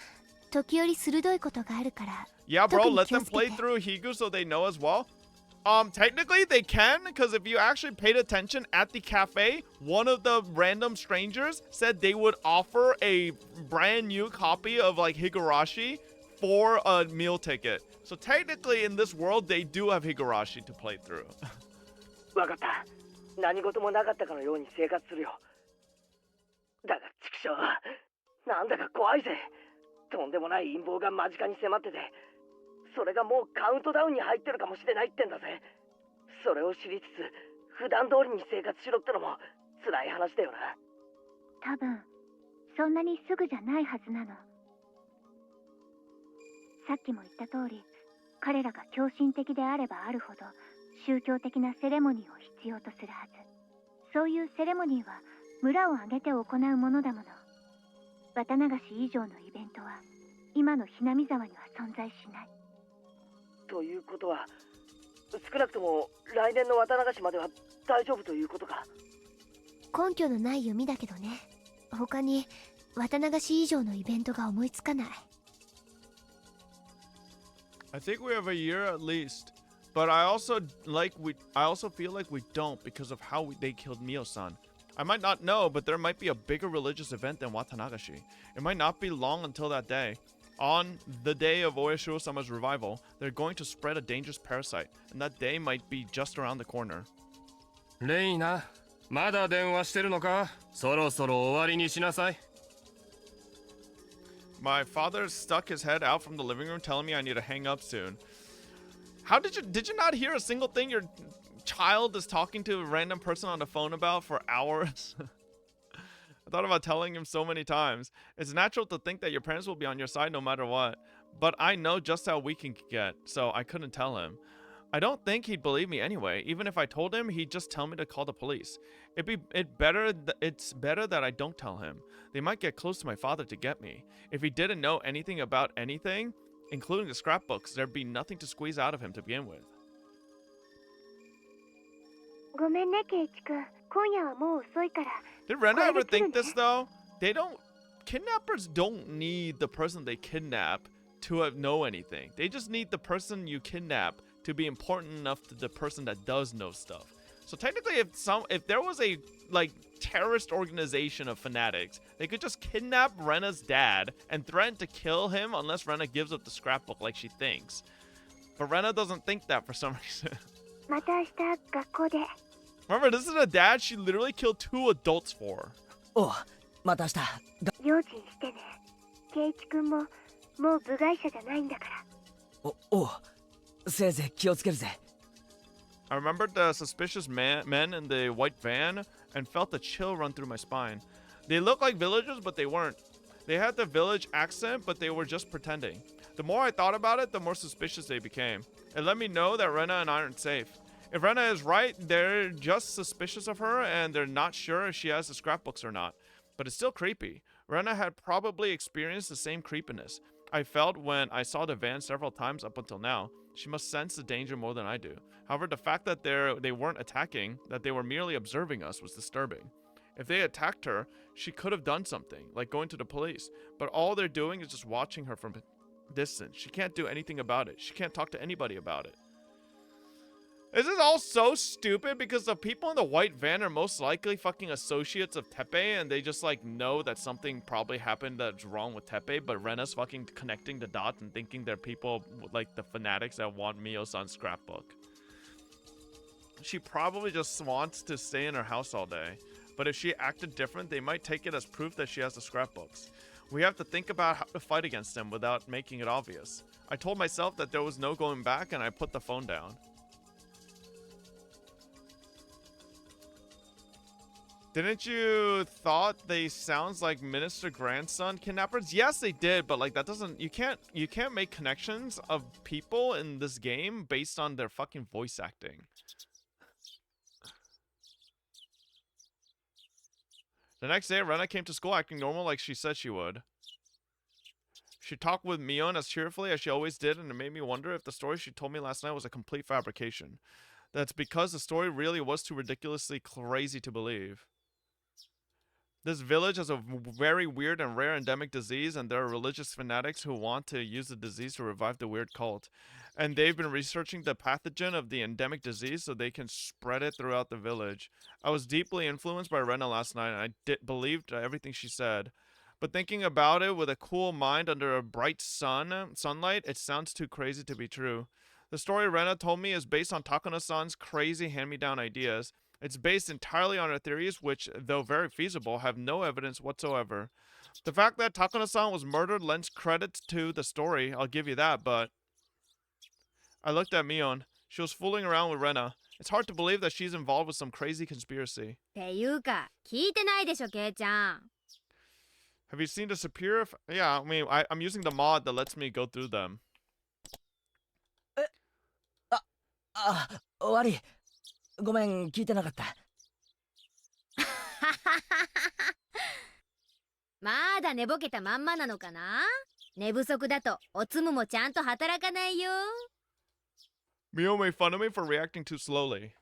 時折鋭いことがあるから yeah, bro, 特に let 気を them つけ play て through Higu so they know as well. Technically they can, because if you actually paid attention at the cafe, one of the random strangers said they would offer a brand new copy of like Higurashi for a meal ticket. So technically in this world, they do have Higurashi to play through. わかった。何事もなかったかのように生活するよ。だが畜生、なんだか怖いぜ。とんでもない陰謀が間近に迫ってて、それがもうカウントダウンに入ってるかもしれないってんだぜ。それを知りつつ、普段通りに生活しろってのも辛い話だよな。多分そんなにすぐじゃないはずなの。さっきも言った通り、彼らが狂信的であればあるほど宗教的なセレモニーを必要とするはず。そういうセレモニーは村を挙げて行うものだもの。綿流し以上のイベントは今のひなみ沢には存在しない。ということは、少なくとも来年の綿流しまでは大丈夫ということか。根拠のない読みだけどね。他に綿流し以上のイベントが思いつかない。I think we have a year at least, but I also feel like we don't because of how they killed Mio-san. I might not know, but there might be a bigger religious event than Watanagashi. It might not be long until that day. On the day of Oyashiro-sama's revival, they're going to spread a dangerous parasite, and that day might be just around the corner. レイナ、まだ電話してるのか？そろそろ終わりにしなさい。My father stuck his head out from the living room telling me I need to hang up soon. How did you not hear a single thing your child is talking to a random person on the phone about for hours? I thought about telling him so many times. It's natural to think that your parents will be on your side no matter what, but I know just how weak he can get, so I couldn't tell him. I don't think he'd believe me anyway. Even if I told him, he'd just tell me to call the police. It's better that I don't tell him. They might get close to my father to get me. If he didn't know anything about anything, including the scrapbooks, there'd be nothing to squeeze out of him to begin with. ごめんね、ケイチ君。今夜はもう遅いから。 Did Rena ever think this though? Kidnappers don't need the person they kidnap to know anything. They just need the person you kidnap to be important enough to the person that does know stuff. So technically, if there was a like terrorist organization of fanatics, they could just kidnap Rena's dad and threaten to kill him unless Rena gives up the scrapbook like she thinks. But Rena doesn't think that for some reason. また明日学校で。 Remember, this is a dad she literally killed 2 adults for. おう、また明日。用心してね。ケイチ君ももう部外者じゃないんだから。おう、せいぜい気をつけるぜ。I remembered the suspicious men in the white van and felt a chill run through my spine. They looked like villagers, but they weren't. They had the village accent, but they were just pretending. The more I thought about it, the more suspicious they became. It let me know that Rena and I aren't safe. If Rena is right, they're just suspicious of her and they're not sure if she has the scrapbooks or not. But it's still creepy. Rena had probably experienced the same creepiness I felt when I saw the van several times up until now. She must sense the danger more than I do. However, the fact that they weren't attacking, that they were merely observing us, was disturbing. If they attacked her, she could have done something, like going to the police. But all they're doing is just watching her from a distance. She can't do anything about it. She can't talk to anybody about it. This is all so stupid because the people in the white van are most likely fucking associates of Teppei and they just like know that something probably happened that's wrong with Teppei, but Rena's fucking connecting the dots and thinking they're people like the fanatics that want Mio-san's scrapbook. She probably just wants to stay in her house all day, but if she acted different, they might take it as proof that she has the scrapbooks. We have to think about how to fight against them without making it obvious. I told myself that there was no going back and I put the phone down. Didn't you thought they sounds like minister grandson kidnappers? Yes, they did, but like that doesn't you can't make connections of people in this game based on their fucking voice acting. The next day, Rena came to school acting normal like she said she would. She talked with Mion as cheerfully as she always did, and it made me wonder if the story she told me last night was a complete fabrication. That's because the story really was too ridiculously crazy to believe. This village has a very weird and rare endemic disease, and there are religious fanatics who want to use the disease to revive the weird cult. And they've been researching the pathogen of the endemic disease so they can spread it throughout the village. I was deeply influenced by Rena last night, and I believed everything she said. But thinking about it with a cool mind under a bright sunlight, it sounds too crazy to be true. The story Rena told me is based on Takano-san's crazy hand-me-down ideas. It's based entirely on her theories, which, though very feasible, have no evidence whatsoever. The fact that Takano-san was murdered lends credit to the story, I'll give you that, but... I looked at Mion. She was fooling around with Rena. It's hard to believe that she's involved with some crazy conspiracy. ていうか、聞いてないでしょ、ケイちゃん。 Have you seen the superior... Yeah, I mean, I'm using the mod that lets me go through them. 悪い。ごめん、聞いてなかった。まだ寝ぼけたまんまなのかな。寝不足だとおつむもちゃんと働かないよ。 Mion made fun of me for reacting too slowly.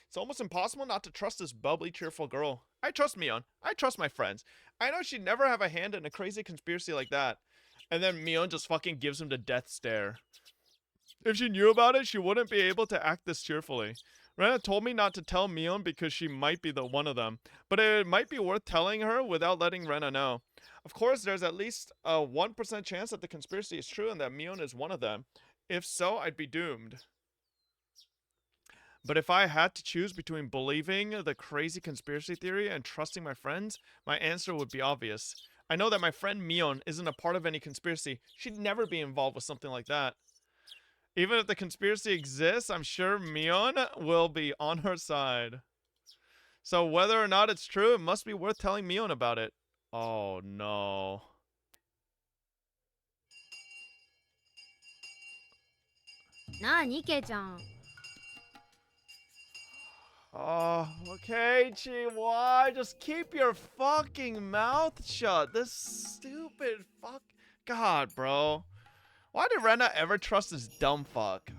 It's almost impossible not to trust this bubbly, cheerful girl. I trust Mion. I trust my friends. I know she'd never have a hand in a crazy conspiracy like that. And then Mion just fucking gives him the death stare. If she knew about it, she wouldn't be able to act this cheerfully. Rena told me not to tell Mion because she might be the one of them, but it might be worth telling her without letting Rena know. Of course, there's at least a 1% chance that the conspiracy is true and that Mion is one of them. If so, I'd be doomed. But if I had to choose between believing the crazy conspiracy theory and trusting my friends, my answer would be obvious. I know that my friend Mion isn't a part of any conspiracy. She'd never be involved with something like that. Even if the conspiracy exists, I'm sure Mion will be on her side. So whether or not it's true, it must be worth telling Mion about it. Oh no. Nani, Kei-chan? Oh, okay, Chi, just keep your fucking mouth shut. This stupid fuck. God, bro. Why did Rena ever trust this dumb fuck?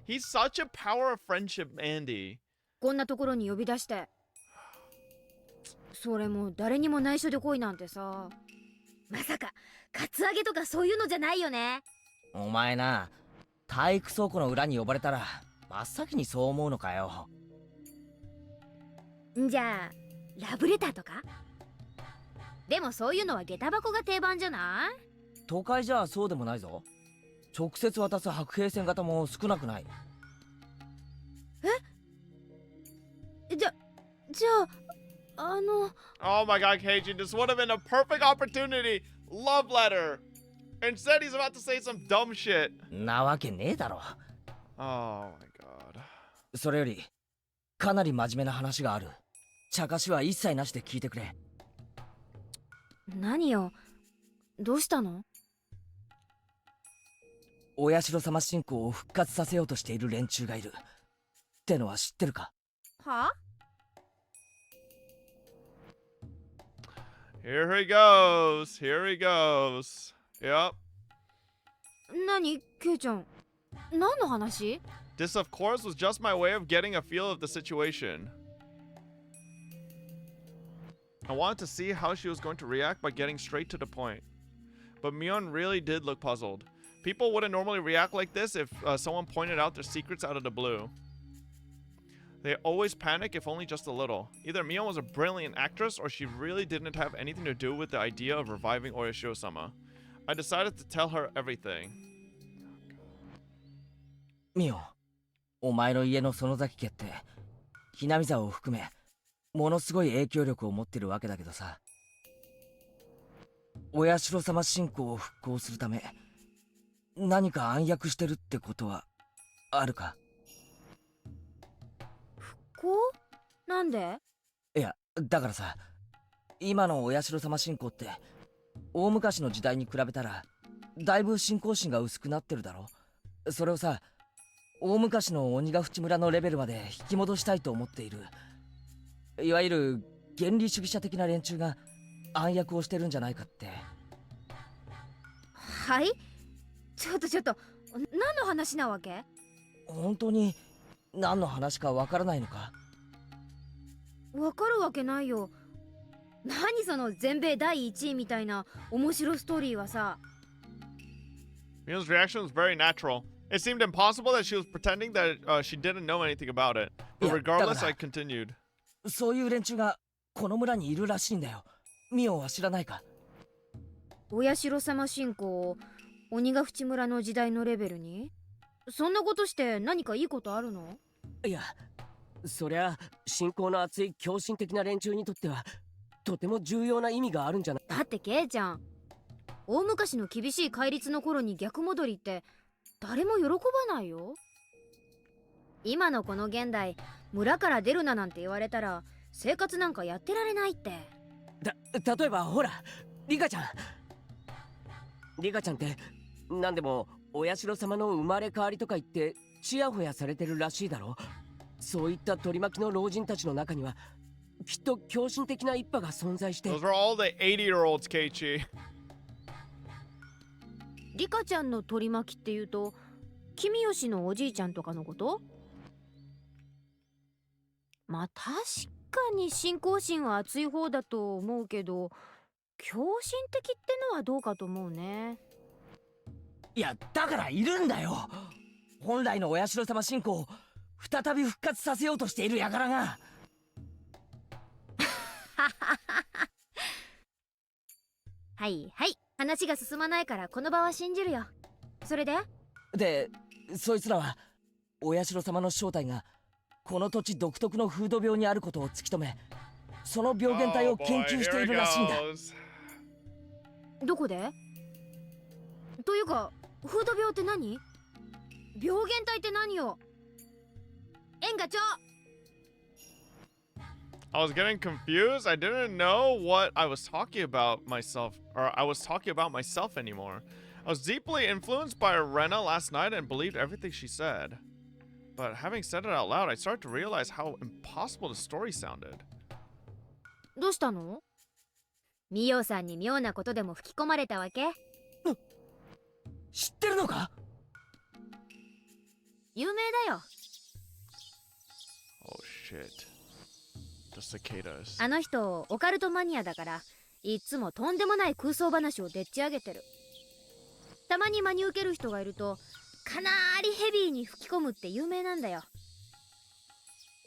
He's such a power of friendship, Andy. こんなところに呼び出して。それも誰にも内緒で来いなんてさ。まさかカツアゲとかそういうのじゃないよね。お前な、体育倉庫の裏に呼ばれたら真っ先にそう思うのかよ。じゃあラブレターとか。でもそういうのは下駄箱が定番じゃない？都会じゃそうでもないぞ。直接渡す白兵線型も少なくない。じゃあOh my god, Keiji, this would have been a perfect opportunity. Love letter. Instead, he's about to say some dumb shit. なわけねえだろ。Oh my god. それよりかなり真面目な話がある。茶化しは一切なしで聞いてくれ。何よ。どうしたの？お社様信仰を復活させようとしている連中がいるってのは知ってるか？は？ Here he goes. Here he goes. Yep. 何、ケイちゃん。何の話？ This, of course, was just my way of getting a feel of the situation. I wanted to see how she was going to react by getting straight to the point. But Mion really did look puzzled. People wouldn't normally react like this if someone pointed out their secrets out of the blue. They always panic if only just a little. Either Mion was a brilliant actress or she really didn't have anything to do with the idea of reviving Oyashiro-sama. I decided to tell her everything. ミオ、お前の家の園崎家ってひなみ沢を含めものすごい影響力を持ってるわけだけどさ、お社様信仰を復興するため何か暗躍してるってことはあるか？こう？なんで？いや、だからさ、今のお社様信仰って大昔の時代に比べたらだいぶ信仰心が薄くなってるだろ。それをさ、大昔の鬼ヶ淵村のレベルまで引き戻したいと思っている。いわゆる原理主義者的な連中が暗躍をしてるんじゃないかって。はい、ちょっと何の話なわけ？本当に何の話かわからないのか？わかるわけないよ。何その全米第1位みたいな面白ストーリーはさ。Mion's reaction was very natural. It seemed impossible that she was pretending that she didn't know anything about it. But regardless, I continued. そういう連中がこの村にいるらしいんだよ。ミオンは知らないか？お社様信仰、鬼ヶ淵村の時代のレベルに？そんなことして何かいいことあるの？いや、そりゃ信仰の厚い狂信的な連中にとってはとても重要な意味があるんじゃない？だってケイちゃん、大昔の厳しい戒律の頃に逆戻りって誰も喜ばないよ。今のこの現代、村から出るななんて言われたら生活なんかやってられないって。例えばほら、リカちゃんって何でもお社様の生まれ変わりとか言ってちやほやされてるらしいだろ。そういった取り巻きの老人たちの中にはきっと狂信的な一派が存在して。 Those are all the 80-year-olds, Keiichi. リカちゃんの取り巻きっていうと君吉のおじいちゃんとかのこと？まあ確かに信仰心は厚い方だと思うけど、狂信的ってのはどうかと思うね。いや、だからいるんだよ。本来のお社様信仰を再び復活させようとしている輩が。はいはい、話が進まないからこの場は信じるよ。それでそいつらはお社様の正体がこの土地独特の風土病にあることを突き止め、その病原体を研究しているらしいんだ。どこで？というか風土病って何？病原体って何よ？縁がちょ。 I was getting confused. I didn't know what I was talking about myself, or I was talking about myself anymore. I was deeply influenced by Rena last night and believed everything she said. But having said it out loud, I started to realize how impossible the story sounded. どうしたの？ミオさんに妙なことでも吹き込まれたわけ？知ってるのか？有名だよ。 Oh shit. The cicadas. あの人オカルトマニアだから、いつもとんでもない空想話をでっち上げてる。たまに真に受ける人がいるとかなりヘビーに吹き込むって有名なんだよ。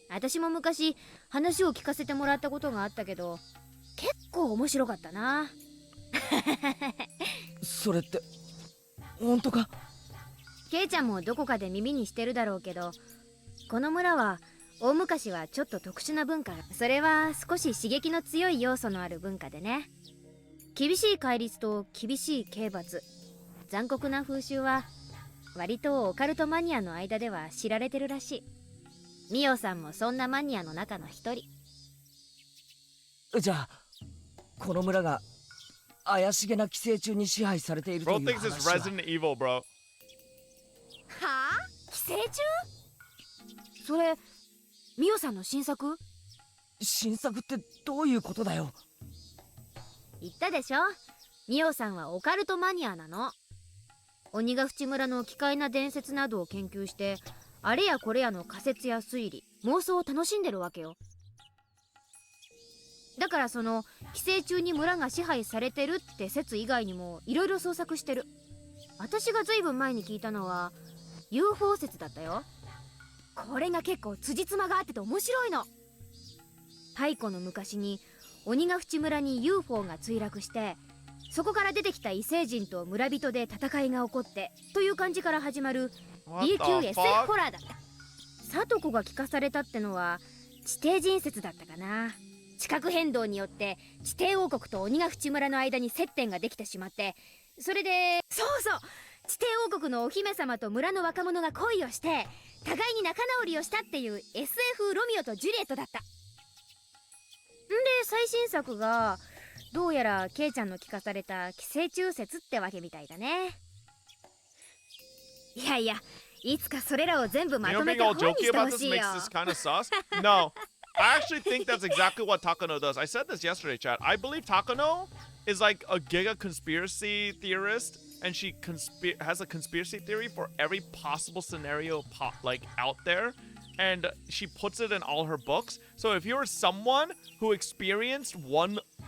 私も昔話を聞かせてもらったことがあったけど、結構面白かったな。それって本当か？ケイちゃんもどこかで耳にしてるだろうけど、この村は大昔はちょっと特殊な文化が、それは少し刺激の強い要素のある文化でね。厳しい戒律と厳しい刑罰、残酷な風習は割とオカルトマニアの間では知られてるらしい。ミオさんもそんなマニアの中の一人。じゃあこの村が怪しげな寄生虫に支配されているという Bro thinks it's 話は。 Resident Evil, bro. はあ？寄生虫？それミオさんの新作？新作ってどういうことだよ？言ったでしょ、ミオさんはオカルトマニアなの。鬼ヶ淵村の奇怪な伝説などを研究して、あれやこれやの仮説や推理、妄想を楽しんでるわけよ。だからその寄生虫に村が支配されてるって説以外にもいろいろ創作してる。私がずいぶん前に聞いたのは UFO 説だったよ。これが結構辻褄が合ってて面白いの。太古の昔に鬼ヶ淵村に UFO が墜落して、そこから出てきた異星人と村人で戦いが起こってという感じから始まる B 級 SF ホラーだった。サトコが聞かされたってのは地底人説だったかな。地殻変動によって地底王国と鬼ヶ淵村の間に接点ができてしまって、それでそう地底王国のお姫様と村の若者が恋をして互いに仲直りをしたっていう SF ロミオとジュリエットだった。んで最新作がどうやらケイちゃんの聞かされた寄生虫説ってわけみたいだね。いやいや、いつかそれらを全部ま You と know め being て all 本に jokey してほ about し this いよ。 makes this kind of sus? No. I actually think that's exactly what Takano does. I said this yesterday, chat. I believe Takano is like a giga conspiracy theorist, and she has a conspiracy theory for every possible scenario like out there, and she puts it in all her books. So if you're someone who experienced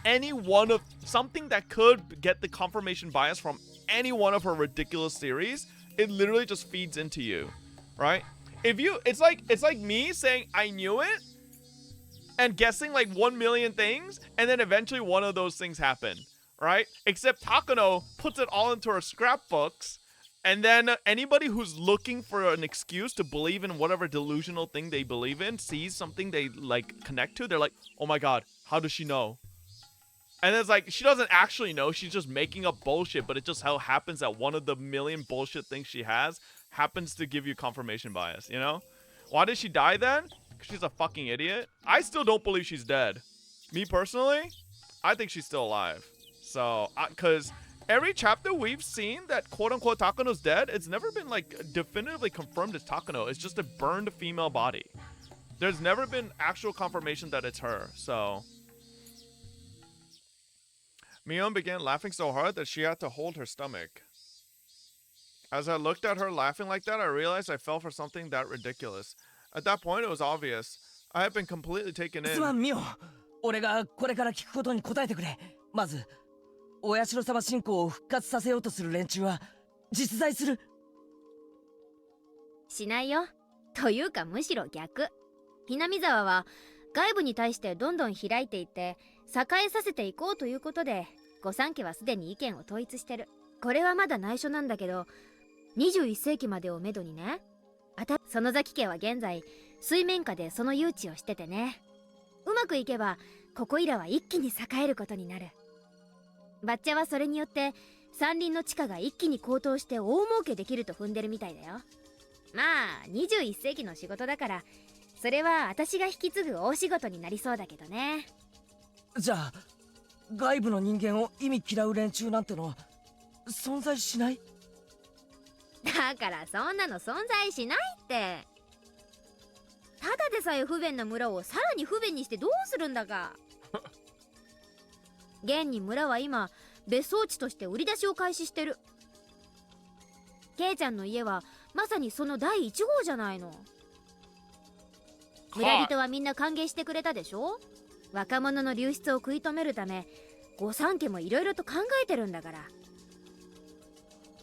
any one of something that could get the confirmation bias from any one of her ridiculous theories, it literally just feeds into you, right? It's like me saying I knew it and guessing like 1 million things, and then eventually one of those things happen, right? Except Takano puts it all into her scrapbooks, and then anybody who's looking for an excuse to believe in whatever delusional thing they believe in, sees something they like connect to, they're like, oh my god, how does she know? And it's like, she doesn't actually know, she's just making up bullshit, but it just how happens that one of the million bullshit things she has happens to give you confirmation bias, you know? Why did she die then? Because she's a fucking idiot. I still don't believe she's dead. Me personally, I think she's still alive. So, because every chapter we've seen that quote-unquote Takano's dead, it's never been like definitively confirmed as Takano. It's just a burned female body. There's never been actual confirmation that it's her, so... Mion began laughing so hard that she had to hold her stomach. As I looked at her laughing like that, I realized I fell for something that ridiculous. At that point, it was obvious. I had been completely taken in. すまんミオン、俺がこれから聞くことに答えてくれ。まず、お社様信仰を復活させようとする連中は実在する。しないよ。というかむしろ逆。ひなみ沢は外部に対してどんどん開いていって栄えさせていこうということで、御三家はすでに意見を統一してる。これはまだ内緒なんだけど、21世紀までをめどにね。園崎家は現在水面下でその誘致をしててね。うまくいけばここいらは一気に栄えることになる。バッチャはそれによって山林の地価が一気に高騰して大儲けできると踏んでるみたいだよ。まあ21世紀の仕事だから、それは私が引き継ぐ大仕事になりそうだけどね。じゃあ外部の人間を意味嫌う連中なんてのは存在しない？だからそんなの存在しないって。ただでさえ不便な村をさらに不便にしてどうするんだか。現に村は今別荘地として売り出しを開始してる。ケイちゃんの家はまさにその第1号じゃないの。村人はみんな歓迎してくれたでしょ。若者の流出を食い止めるため御三家もいろいろと考えてるんだから。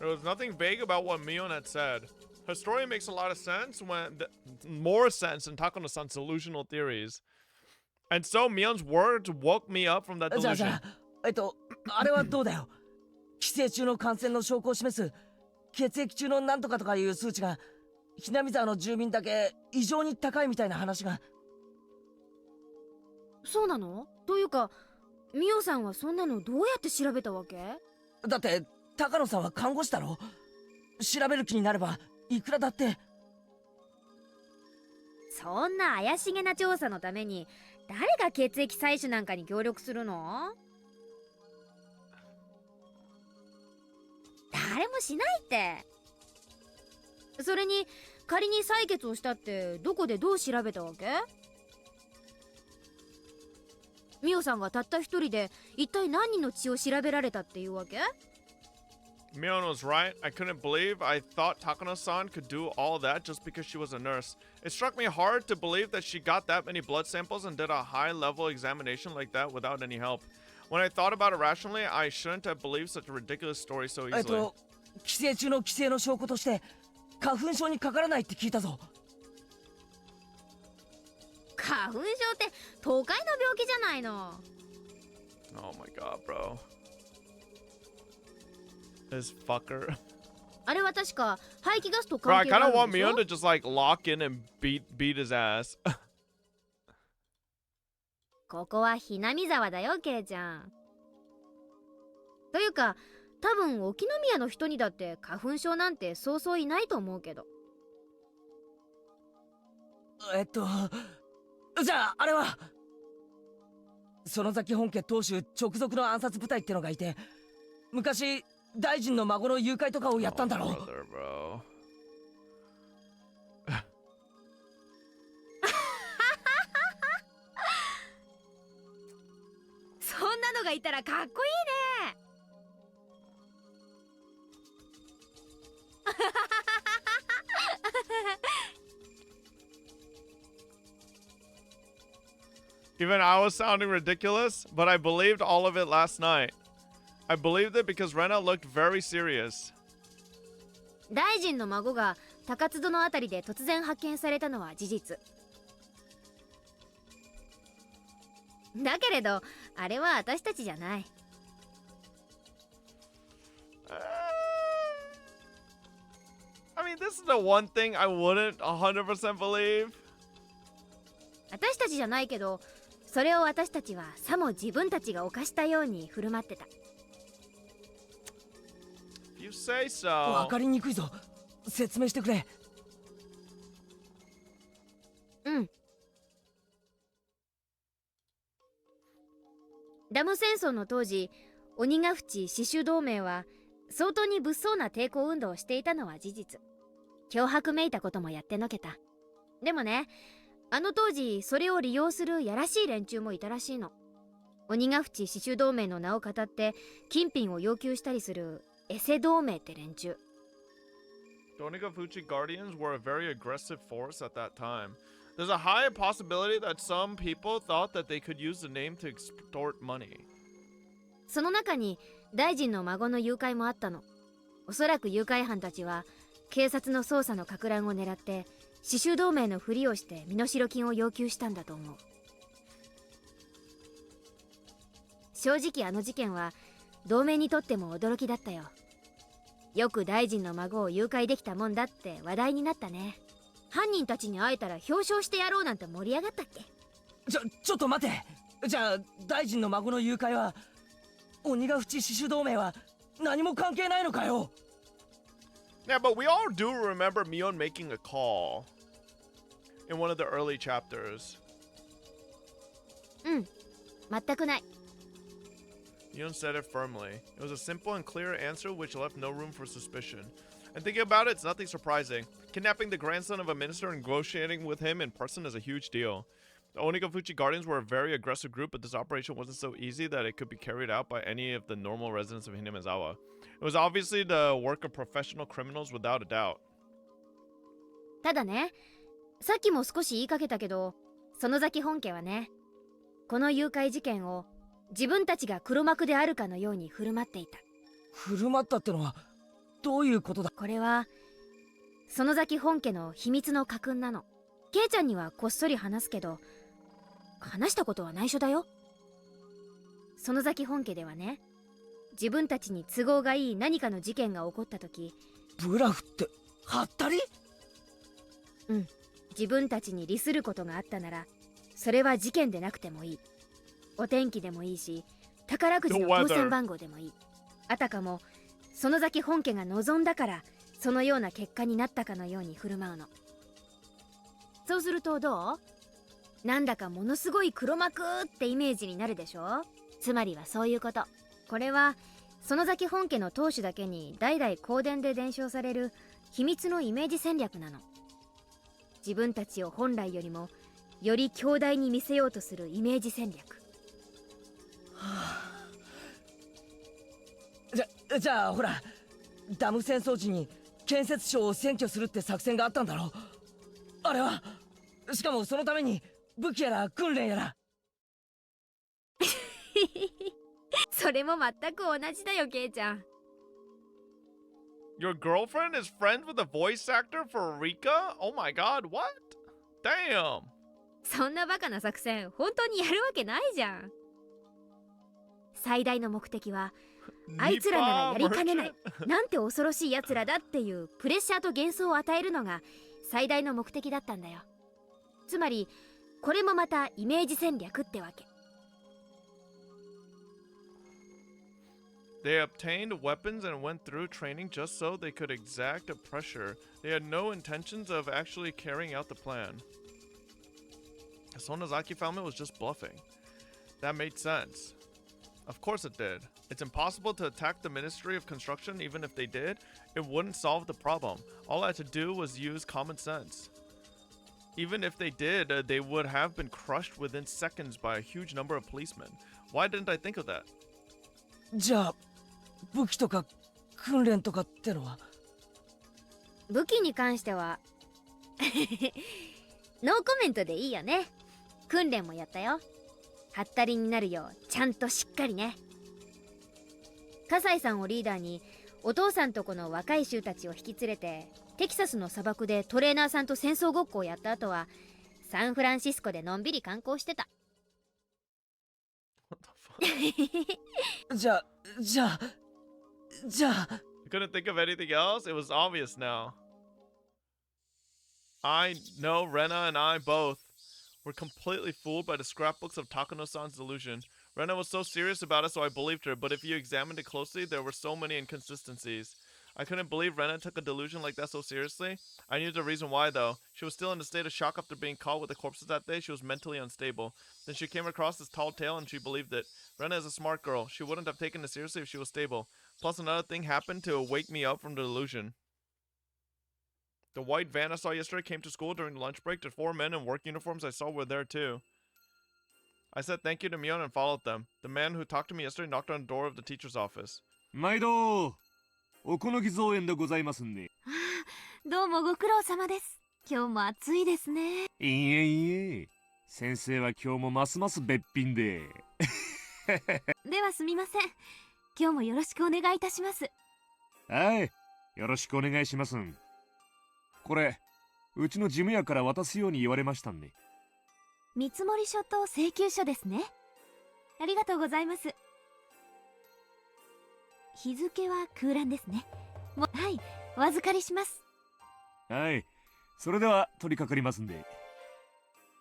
There was nothing vague about what Mion had said. Her story makes a lot of sense more sense than Takano-san's delusional theories. And so Mion's words woke me up from that じゃあ delusion. あれはどうだよ。寄生虫の感染の証拠を示す血液中のなんとかとかいう数値がひなみ沢の住民だけ異常に高いみたいな話が。そうなの？というかミオさんはそんなのどうやって調べたわけ？だって高野さんは看護師だろ。調べる気になればいくらだって。そんな怪しげな調査のために誰が血液採取なんかに協力するの？誰もしないって。それに仮に採血をしたってどこでどう調べたわけ？ミオさんがたった一人で一体何人の血を調べられたっていうわけ？ Mion was right. I couldn't believe I thought Takano-san could do all that just because she was a nurse. It struck me hard to believe that she got that many blood samples and did a high-level examination like that without any help. When I thought about it rationally, I shouldn't have believed such a ridiculous story so easily. 寄生虫の規制の証拠として花粉症にかからないって聞いたぞ。花粉症って都会の病気じゃないの。Oh my god, bro. This fucker. あれは確か排気ガスと Bro, I 関係が kind あ of るん want でしょ？ Mion to just like lock in and beat his ass. ここはひなみ沢だよ、ケイちゃん。というか多分沖宮の人にだって花粉症なんてそうそういないと思うけど。じゃああれは園崎本家当主直属の暗殺部隊ってのがいて、昔大臣の孫の誘拐とかをやったんだろう。Brother, bro. がいたらかっこいいね。Even I was sounding ridiculous, but I believed all of it last night. I believed it because Rena looked very serious. 大臣の孫が高津戸のあたりで突然発見されたのは事実。だけれど、あれは私たちじゃない。I mean, this is the one thing I wouldn't 100% believe. 私たちじゃないけど、それを私たちはさも自分たちが犯したように振る舞ってた。If you say わ so. かりにくいぞ。説明してくれ。うん。ダム戦争の当時、鬼ヶ淵死守同盟は相当に物騒な抵抗運動をしていたのは事実。脅迫めいたこともやってのけた。でもね、あの当時それを利用するやらしい連中もいたらしいの。鬼ヶ淵死守同盟の名を語って金品を要求したりするエセ同盟って連中。The Onigafuchi Guardians were a very aggressive force at that time. There's a high possibility that some people thought that they could use the name to extort money. その中に大臣の孫の誘拐もあったの。おそらく誘拐犯たちは警察の捜査の撹乱を狙って死守同盟のふりをして身代金を要求したんだと思う。正直あの事件は同盟にとっても驚きだったよ。よく大臣の孫を誘拐できたもんだって話題になったね。犯人たちに会えたら表彰してやろうなんて盛り上がったっけ。ちょっと待て。じゃあ大臣の孫の誘拐は鬼ヶ淵死守同盟は何も関係ないのかよ。Yeah, but we all do remember Mion making a call in one of the early chapters. うん、全くない。Mion said it firmly. It was a simple and clear answer which left no room for suspicion. And thinking about it, it's nothing surprising. Kidnapping the grandson of a minister and negotiating with him in person is a huge deal. The Onigafuchi Guardians were a very aggressive group, but this operation wasn't so easy that it could be carried out by any of the normal residents of Hinamizawa. It was obviously the work of professional criminals without a doubt. ただね、さっきも少し言いかけたけど、園崎本家はね、この誘拐事件を自分たちが黒幕であるかのように振る舞っていた。振る舞ったってのはどういうことだ。これは園崎本家の秘密の家訓なの。ケイちゃんにはこっそり話すけど、話したことは内緒だよ。園崎本家ではね、自分たちに都合がいい何かの事件が起こった時、ブラフってはったり。うん、自分たちに利することがあったなら、それは事件でなくてもいい。お天気でもいいし、宝くじの当選番号でもいい。あたかも園崎本家が望んだからそのような結果になったかのように振る舞うの。そうするとどう？なんだかものすごい黒幕ってイメージになるでしょ。つまりはそういうこと。これは園崎本家の当主だけに代々公伝で伝承される秘密のイメージ戦略なの。自分たちを本来よりもより強大に見せようとするイメージ戦略。じゃあほら、ダム戦争時に建設省を占拠するって作戦があったんだろ。あれはしかもそのために武器やら訓練やら。それも全く同じだよ、ケイちゃん。Your girlfriend is friends with the voice actor for Rika? Oh my god, what? Damn! そんなバカな作戦本当にやるわけないじゃん。最大の目的はあいつらならやりかねない、なんて恐ろしいやつらだっていうプレッシャーと幻想を与えるのが最大の目的だったんだよ。つまりこれもまたイメージ戦略ってわけ。They obtained weapons and went through training just so they could exact a pressure. They had no intentions of actually carrying out the plan. The Sonozaki family was just bluffing. That made sense. Of course it did. It's impossible to attack the Ministry of Construction. Even if they did, it wouldn't solve the problem. All I had to do was use common sense. Even if they did, they would have been crushed within seconds by a huge number of policemen. Why didn't I think of that? じゃあ武器とか訓練とかってのは？武器に関してはノーコメントでいいよね。訓練もやったよ。ハッタリになるようちゃんとしっかりね。葛西さんをリーダーにお父さんとこの若い衆たちを引き連れてテキサスの砂漠でトレーナーさんと戦争ごっこをやった後はサンフランシスコでのんびり観光してた。じゃあ I couldn't think of anything else. It was obvious now. I know Rena and I both were completely fooled by the scrapbooks of Takano-san's delusion. Rena was so serious about it, so I believed her, but if you examined it closely, there were so many inconsistencies. I couldn't believe Rena took a delusion like that so seriously. I knew the reason why, though. She was still in a state of shock after being caught with the corpses that day. She was mentally unstable. Then she came across this tall tale and she believed it. Rena is a smart girl. She wouldn't have taken it seriously if she was stable. Plus, another thing happened to wake me up from the delusion. The white van I saw yesterday came to school during the lunch break. The 4 men in work uniforms I saw were there too. I said thank you to Mion and followed them. The man who talked to me yesterday knocked on the door of the teacher's office. 毎度おこのぎ造園でございますんで。どうもご苦労様です。今日も暑いですね。いいえいいえ。先生は今日もますますべっぴんで。ではすみません。今日もよろしくお願いいたします。はい、よろしくお願いします。これ、うちの事務屋から渡すように言われましたんで。見積書と請求書ですね。ありがとうございます。日付は空欄ですね。はい、お預かりします。はい、それでは取り掛かりますんで。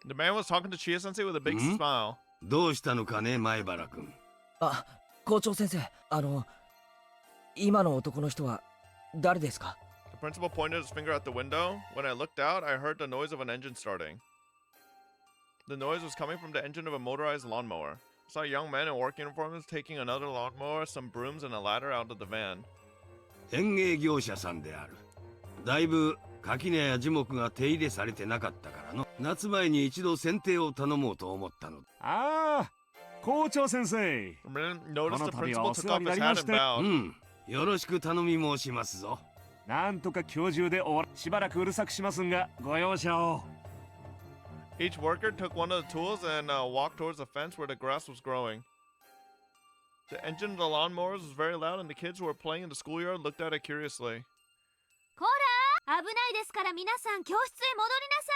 The man was talking to Chia-sensei with a big smile. どうしたのかね、前原君。あ、校長先生、今の男の人は誰ですか？ The principal pointed his finger at the window. When I looked out, I heard the noise of an engine starting. The noise was coming from the engine of a motorized lawnmower. I saw a young man in work uniforms taking another lawnmower, some brooms, and a ladder out of the van. 園芸業者さんである。だいぶ垣根や樹木が手入れされてなかったからの。夏前に一度剪定を頼もうと思ったの。ああ、校長先生。Noticed the principal took off his hat and bowed. よろしく頼み申しますぞ。なんとか今日中で終わしばらくうるさくしますんが、ご容赦を。Each worker took one of the tools and walked towards the fence where the grass was growing. The engine of the lawnmowers was very loud and the kids who were playing in the schoolyard looked at it curiously. こら、危ないですから皆さん教室へ戻りなさ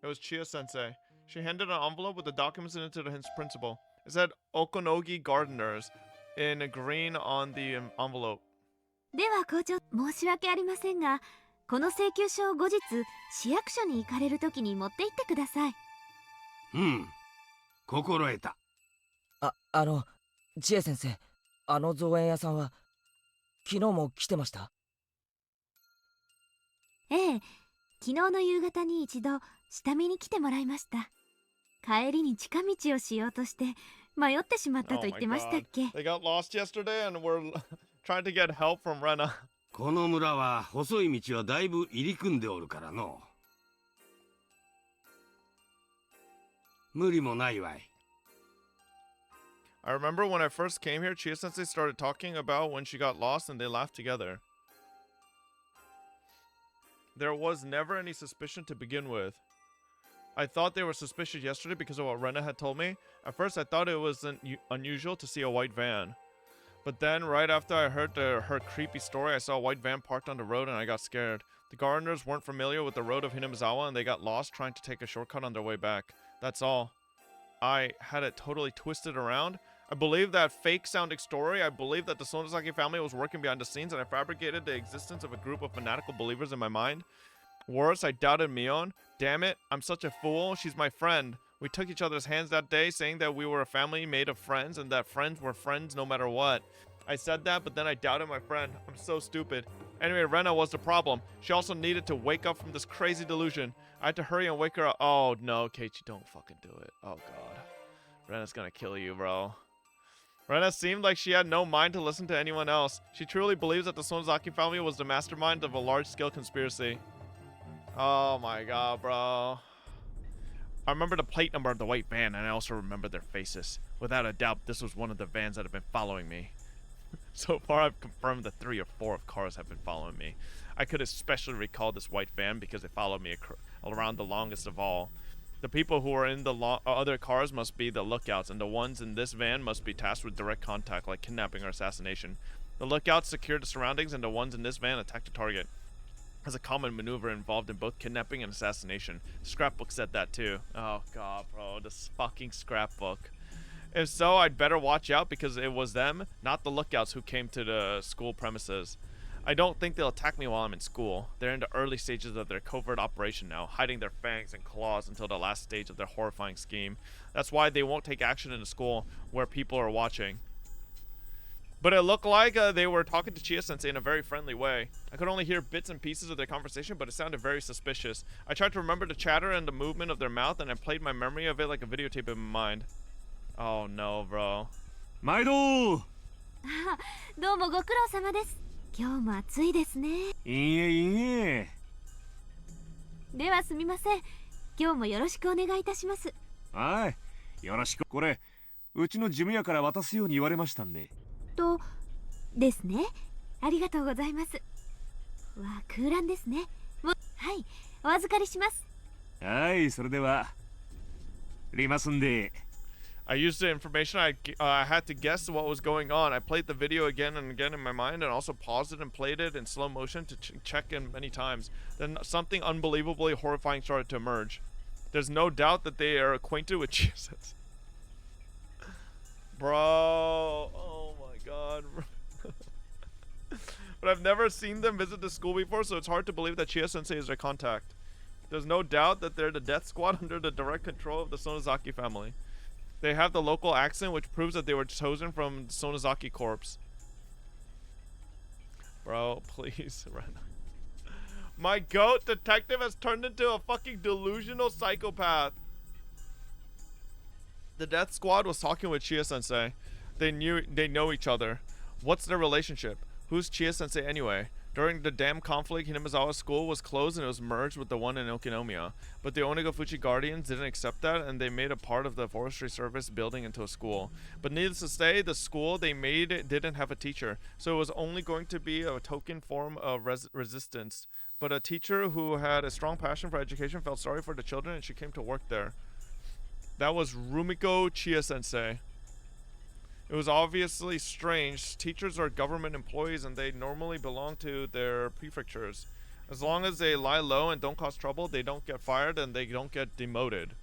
い。 It was Chia-sensei. She handed an envelope with the documents in it to the principal. It said Okonogi Gardeners in green on the envelope. では校長、申し訳ありませんが、この請求書を後日市役所に行かれるときに持って行ってください。心得た。千恵先生、造園屋さんは昨日も来てました？ええ、昨日の夕方に一度下見に来てもらいました。帰りに近道をしようとして迷ってしまったと言ってましたっけ？ They got lost yesterday and were trying to get help from Rena. この村は細い道はだいぶ入り組んでおるからの。無理もないわい。I remember when I first came here, Chia-sensei started talking about when she got lost and they laughed together. There was never any suspicion to begin with. I thought they were suspicious yesterday because of what Rena had told me. At first I thought it was unusual to see a white van. But then, right after I heard her creepy story, I saw a white van parked on the road and I got scared. The gardeners weren't familiar with the road of Hinamizawa and they got lost trying to take a shortcut on their way back. That's all. I had it totally twisted around. I believed that fake-sounding story. I believed that the Sonozaki family was working behind the scenes and I fabricated the existence of a group of fanatical believers in my mind. Worse, I doubted Mion. Damn it, I'm such a fool. She's my friend. We took each other's hands that day, saying that we were a family made of friends and that friends were friends no matter what. I said that, but then I doubted my friend. I'm so stupid. Anyway, Rena was the problem. She also needed to wake up from this crazy delusion. I had to hurry and wake her up. Oh, no, Keiichi, don't fucking do it. Oh, God. Rena's gonna kill you, bro. Rena seemed like she had no mind to listen to anyone else. She truly believes that the Sonozaki family was the mastermind of a large-scale conspiracy. Oh, my God, bro. I remember the plate number of the white van, and I also remember their faces. Without a doubt, this was one of the vans that have been following me. So far, I've confirmed that 3 or 4 of cars have been following me. I could especially recall this white van because it followed me around the longest of all. The people who are in the other cars must be the lookouts, and the ones in this van must be tasked with direct contact, like kidnapping or assassination. The lookouts secure the surroundings, and the ones in this van attack the target. There's a common maneuver involved in both kidnapping and assassination. The scrapbook said that too. Oh god, bro, this fucking scrapbook. If so, I'd better watch out because it was them, not the lookouts, who came to the school premises. I don't think they'll attack me while I'm in school. They're in the early stages of their covert operation now, hiding their fangs and claws until the last stage of their horrifying scheme. That's why they won't take action in the school where people are watching. But it looked like they were talking to Chia-sensei in a very friendly way. I could only hear bits and pieces of their conversation, but it sounded very suspicious. I tried to remember the chatter and the movement of their mouth, and I played my memory of it like a videotape in my mind. Oh no, bro. 毎度。どうもご苦労様です。今日も暑いですね。いいえいいえ。ではすみません。今日もよろしくお願いいたします。はい。よろしく。これ、うちの事務屋から渡すように言われましたんで。と、ですね。ありがとうございます。わあ、空欄ですね。はい、お預かりします。はい、それでは。りますんで。I used the information I had to guess what was going on. I played the video again and again in my mind and also paused it and played it in slow motion to check in many times. Then something unbelievably horrifying started to emerge. There's no doubt that they are acquainted with Jesus. Bro, oh my god. But I've never seen them visit the school before, so it's hard to believe that Chia-sensei is their contact. There's no doubt that they're the death squad under the direct control of the Sonozaki family. They have the local accent, which proves that they were chosen from Sonozaki Corps. Bro, please, Rena. My goat detective has turned into a fucking delusional psychopath. The death squad was talking with Chia-sensei. They know each other. What's their relationship? Who's Chia-sensei anyway? During the dam conflict, Hinamizawa School was closed and it was merged with the one in Okinomiya. But the Onigafuchi Guardians didn't accept that, and they made a part of the Forestry Service building into a school. But needless to say, the school they made didn't have a teacher, so it was only going to be a token form of resistance. But a teacher who had a strong passion for education felt sorry for the children, and she came to work there. That was Rumiko Chia-sensei. It was obviously strange. Teachers are government employees and they normally belong to their prefectures. As long as they lie low and don't cause trouble, they don't get fired and they don't get demoted.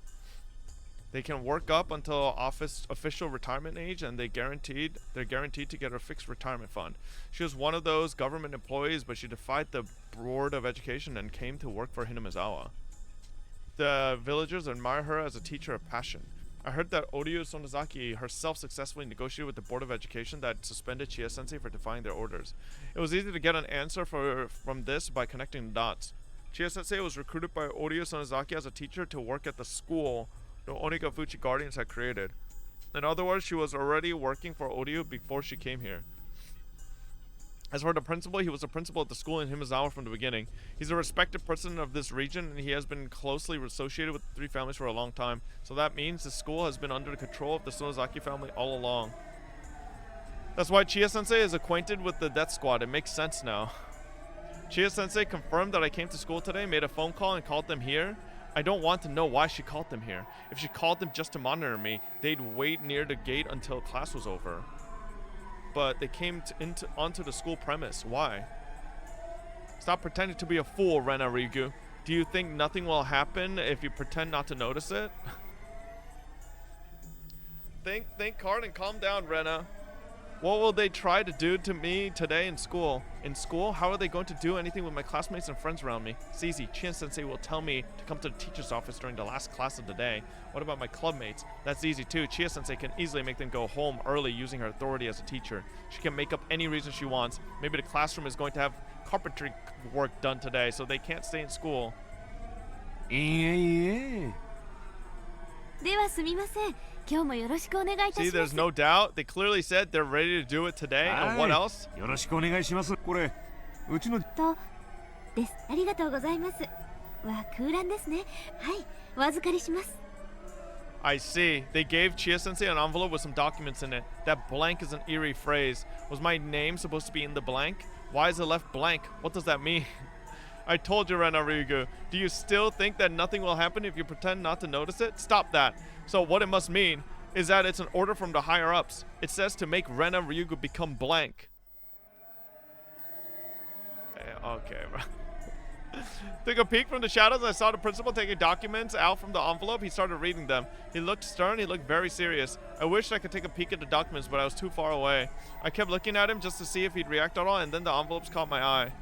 They can work up until official retirement age, and they're guaranteed to get a fixed retirement fund. She was one of those government employees, but she defied the Board of Education and came to work for Hinamizawa. The villagers admire her as a teacher of passion. I heard that Oryu Sonozaki herself successfully negotiated with the Board of Education that suspended Chia-sensei for defying their orders. It was easy to get an answer from this by connecting the dots. Chia-sensei was recruited by Oryu Sonozaki as a teacher to work at the school the Onigafuchi Guardians had created. In other words, she was already working for Oryu before she came here. As for the principal, he was the principal at the school in Himizawa from the beginning. He's a respected person of this region, and he has been closely associated with the three families for a long time. So that means the school has been under the control of the Sonozaki family all along. That's why Chia-sensei is acquainted with the death squad. It makes sense now. Chia-sensei confirmed that I came to school today, made a phone call, and called them here. I don't want to know why she called them here. If she called them just to monitor me, they'd wait near the gate until class was over. But they came onto the school premise. Why? Stop pretending to be a fool, Rena Rigu. Do you think nothing will happen if you pretend not to notice it? Think hard and calm down, Rena. What will they try to do to me today in school? In school, how are they going to do anything with my classmates and friends around me? It's easy. Chia-sensei will tell me to come to the teacher's office during the last class of the day. What about my clubmates? That's easy too. Chia-sensei can easily make them go home early using her authority as a teacher. She can make up any reason she wants. Maybe the classroom is going to have carpentry work done today, so they can't stay in school. ではすみません。今日もよろしくお願いいたします。 See, there's no doubt. They clearly said they're ready to do it today. And what else? よろしくお願いします。これ、うちのとです。ありがとうございます。わ、空欄ですね。はい、お預かりします。I see. They gave Chia-sensei an envelope with some documents in it. That blank is an eerie phrase. Was my name supposed to be in the blank? Why is it left blank? What does that mean? I told you, Rena Ryugu. Do you still think that nothing will happen if you pretend not to notice it? Stop that. So what it must mean is that it's an order from the higher-ups. It says to make Rena Ryugu become blank. Okay, bro. Took a peek from the shadows and I saw the principal taking documents out from the envelope. He started reading them. He looked stern. He looked very serious. I wished I could take a peek at the documents, but I was too far away. I kept looking at him just to see if he'd react at all, and then the envelopes caught my eye.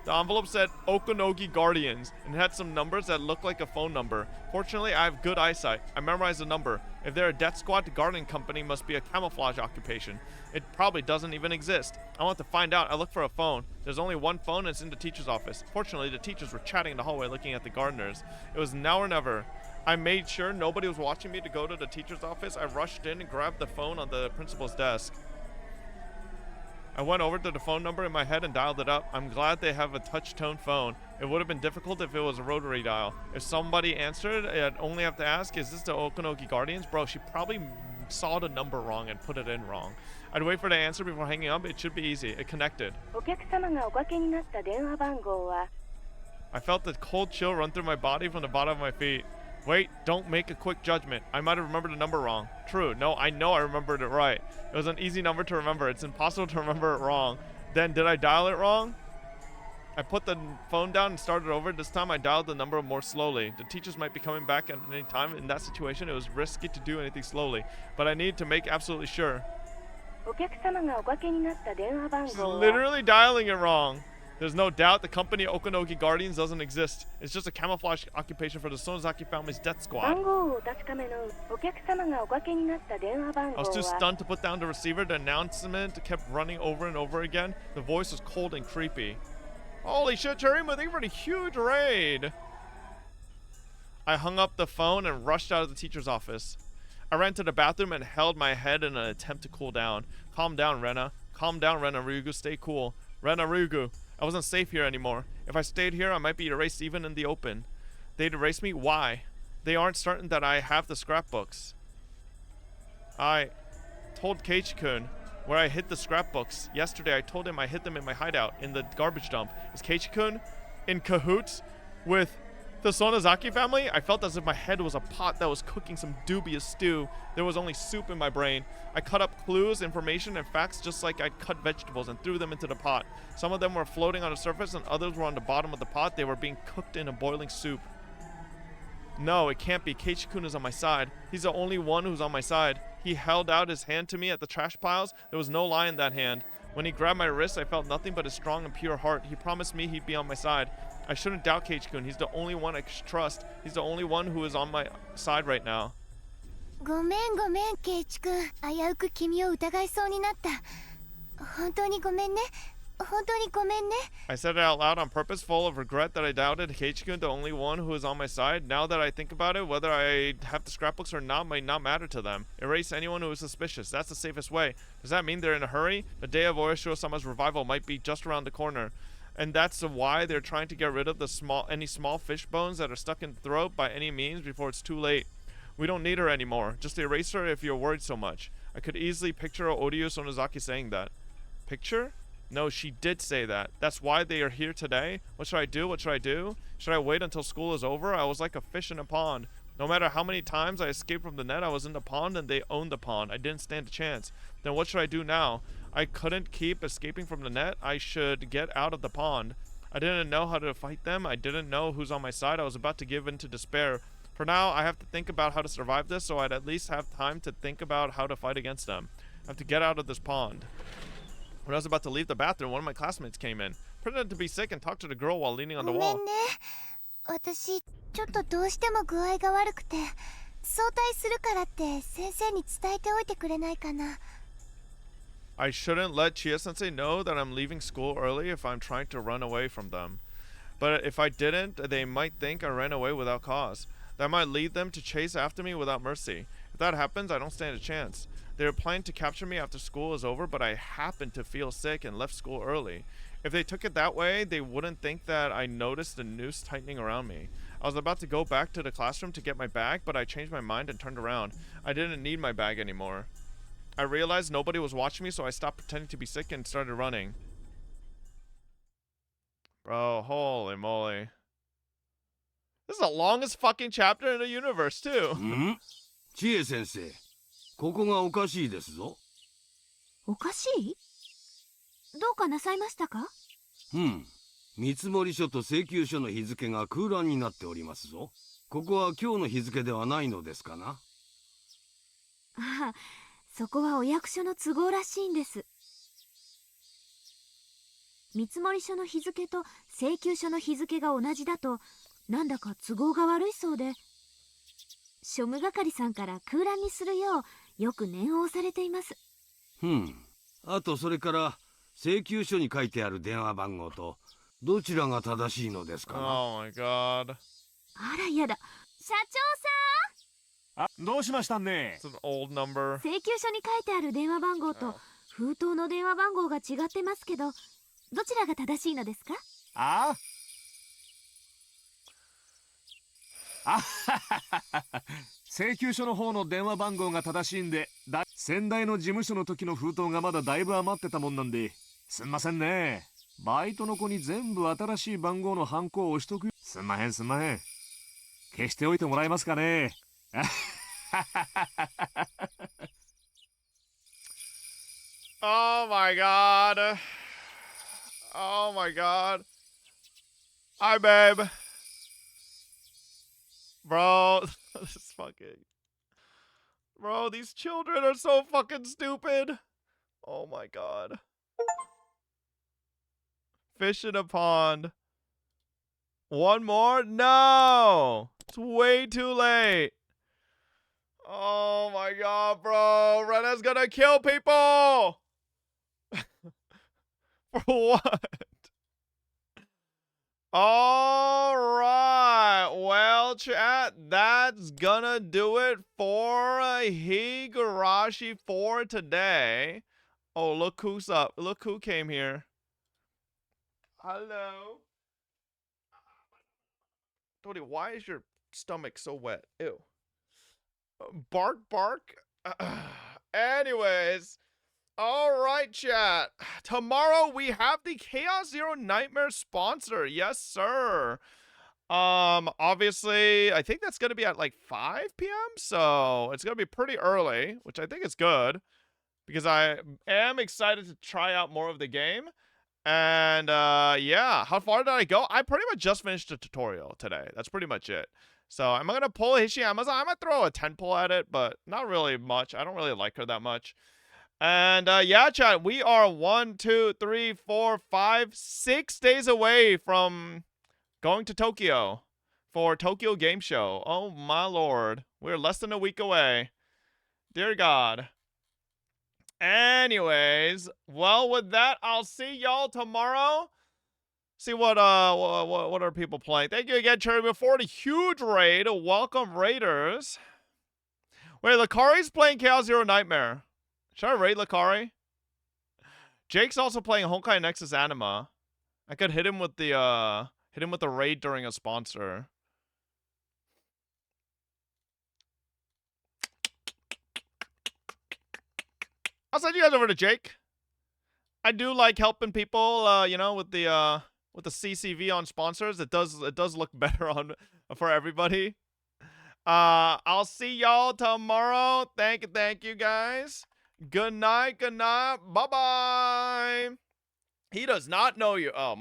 The envelope said Okanogi Guardians and it had some numbers that looked like a phone number. Fortunately, I have good eyesight. I memorized the number. If they're a death squad, the gardening company must be a camouflage occupation. It probably doesn't even exist. I want to find out. I look for a phone. There's only one phone and it's in the teacher's office. Fortunately, the teachers were chatting in the hallway looking at the gardeners. It was now or never. I made sure nobody was watching me to go to the teacher's office. I rushed in and grabbed the phone on the principal's desk. I went over to the phone number in my head and dialed it up. I'm glad they have a touch-tone phone. It would have been difficult if it was a rotary dial. If somebody answered, I'd only have to ask, is this the Okanogi Guardians? Bro, she probably saw the number wrong and put it in wrong. I'd wait for the answer before hanging up. It should be easy. It connected. I felt the cold chill run through my body from the bottom of my feet. Wait, don't make a quick judgment. I might have remembered the number wrong. True, no, I know I remembered it right. It was an easy number to remember. It's impossible to remember it wrong. Then, did I dial it wrong? I put the phone down and started over. This time I dialed the number more slowly. The teachers might be coming back at any time. In that situation, it was risky to do anything slowly. But I needed to make absolutely sure. She's literally dialing it wrong. There's no doubt the company Okanogi Guardians doesn't exist. It's just a camouflage occupation for the Sonozaki family's death squad. I was too stunned to put down the receiver. The announcement kept running over and over again. The voice was cold and creepy. Holy shit, Cherima, thank you for the huge raid. I hung up the phone and rushed out of the teacher's office. I ran to the bathroom and held my head in an attempt to cool down. Calm down, Rena. Calm down, Rena Ryugu. Stay cool. Rena Ryugu. I wasn't safe here anymore. If I stayed here, I might be erased even in the open. They'd erase me? Why? They aren't certain that I have the scrapbooks. I told Keiichi-kun where I hid the scrapbooks. Yesterday, I told him I hid them in my hideout in the garbage dump. Is Keiichi-kun in cahoots with the Sonozaki family? I felt as if my head was a pot that was cooking some dubious stew. There was only soup in my brain. I cut up clues, information, and facts just like I'd cut vegetables and threw them into the pot. Some of them were floating on the surface and others were on the bottom of the pot. They were being cooked in a boiling soup. No, it can't be. Keiichi-kun is on my side. He's the only one who's on my side. He held out his hand to me at the trash piles. There was no lie in that hand. When he grabbed my wrist, I felt nothing but his strong and pure heart. He promised me he'd be on my side. I shouldn't doubt Keiichi-kun. He's the only one I trust. He's the only one who is on my side right now. ごめんごめん、ケイチ君。危うく君を疑いそうになった。本当にごめんね。本当にごめんね。 I said it out loud on purpose, full of regret that I doubted Keiichi-kun, the only one who is on my side. Now that I think about it, whether I have the scrapbooks or not might not matter to them. Erase anyone who is suspicious. That's the safest way. Does that mean they're in a hurry? The day of Oyashiro-sama's revival might be just around the corner. And that's why they're trying to get rid of any small fish bones that are stuck in the throat by any means before it's too late. We don't need her anymore. Just erase her if you're worried so much. I could easily picture Oryu Sonozaki saying that. Picture? No, she did say that. That's why they are here today. What should I do? What should I do? Should I wait until school is over? I was like a fish in a pond. No matter how many times I escaped from the net, I was in the pond and they owned the pond. I didn't stand a chance. Then what should I do now? I couldn't keep escaping from the net. I should get out of the pond. I didn't know how to fight them. I didn't know who's on my side. I was about to give in to despair. For now, I have to think about how to survive this, so I'd at least have time to think about how to fight against them. I have to get out of this pond. When I was about to leave the bathroom, one of my classmates came in, pretended to be sick and talked to the girl while leaning on the wall. ごめんね。私、ちょっとどうしても具合が悪くて、早退するからって先生に伝えておいてくれないかな。I shouldn't let Chia-sensei know that I'm leaving school early if I'm trying to run away from them. But if I didn't, they might think I ran away without cause. That might lead them to chase after me without mercy. If that happens, I don't stand a chance. They were planning to capture me after school is over, but I happened to feel sick and left school early. If they took it that way, they wouldn't think that I noticed the noose tightening around me. I was about to go back to the classroom to get my bag, but I changed my mind and turned around. I didn't need my bag anymore. I realized nobody was watching me, so I stopped pretending to be sick and started running. Bro, holy moly. This is the longest fucking chapter in the universe, too. 千恵先生、ここがおかしいですぞ。おかしい？どうかなさいましたか？見積書と請求書の日付が空欄になっておりますぞ。ここは今日の日付ではないのですかな？ああ、そこはお役所の都合らしいんです。見積書の日付と請求書の日付が同じだと、なんだか都合が悪いそうで、庶務係さんから空欄にするようよく念を押されています。あとそれから請求書に書いてある電話番号とどちらが正しいのですかな？ Oh my god. あらやだ、社長さん。どうしましたんね？ It's an old number. 請求書に書いてある電話番号と封筒の電話番号が違ってますけど、どちらが正しいのですか？請求書の方の電話番号が正しいんで、先代の事務所の時の封筒がまだだいぶ余ってたもんなんで、すんませんね。バイトの子に全部新しい番号のハンコを押しとく。すんまへん。消しておいてもらえますかね。Oh my god. Oh my god. Hi, babe. Bro, this fucking... Bro, these children are so fucking stupid. Oh my god. Fish in a pond. One more? No! It's way too late. Oh my god, bro. Rena's gonna kill people! For what? Alright, well, chat, that's gonna do it for Higurashi for today. Oh, look who's up. Look who came here. Hello. Tony, why is your stomach so wet? Ew. Bark. Anyways. Alright, chat. Tomorrow we have the Chaos Zero Nightmare sponsor. Yes, sir. Obviously, I think that's going to be at like 5 p.m. So it's going to be pretty early, which I think is good because I am excited to try out more of the game. And, yeah, how far did I go? I pretty much just finished the tutorial today. That's pretty much it. So I'm going to pull Hishiyama's. I might throw a 10 pull at it, but not really much. I don't really like her that much. And, yeah, chat, we are 1, 2, 3, 4, 5, 6 days away from going to Tokyo for Tokyo Game Show. Oh, my lord. We're less than a week away. Dear God. Anyways, well, with that, I'll see y'all tomorrow. See what are people playing. Thank you again, Cherry, before the huge raid. Welcome, Raiders. Wait, Lakari's playing Chaos Zero Nightmare. Should I raid Lakari? Jake's also playing Honkai Nexus Anima. I could hit him with the raid during a sponsor. I'll send you guys over to Jake. I do like helping people, you know, with the CCV on sponsors. It does look better on for everybody. I'll see y'all tomorrow. Thank you guys. Good night. Bye-bye. He does not know you. Oh, my.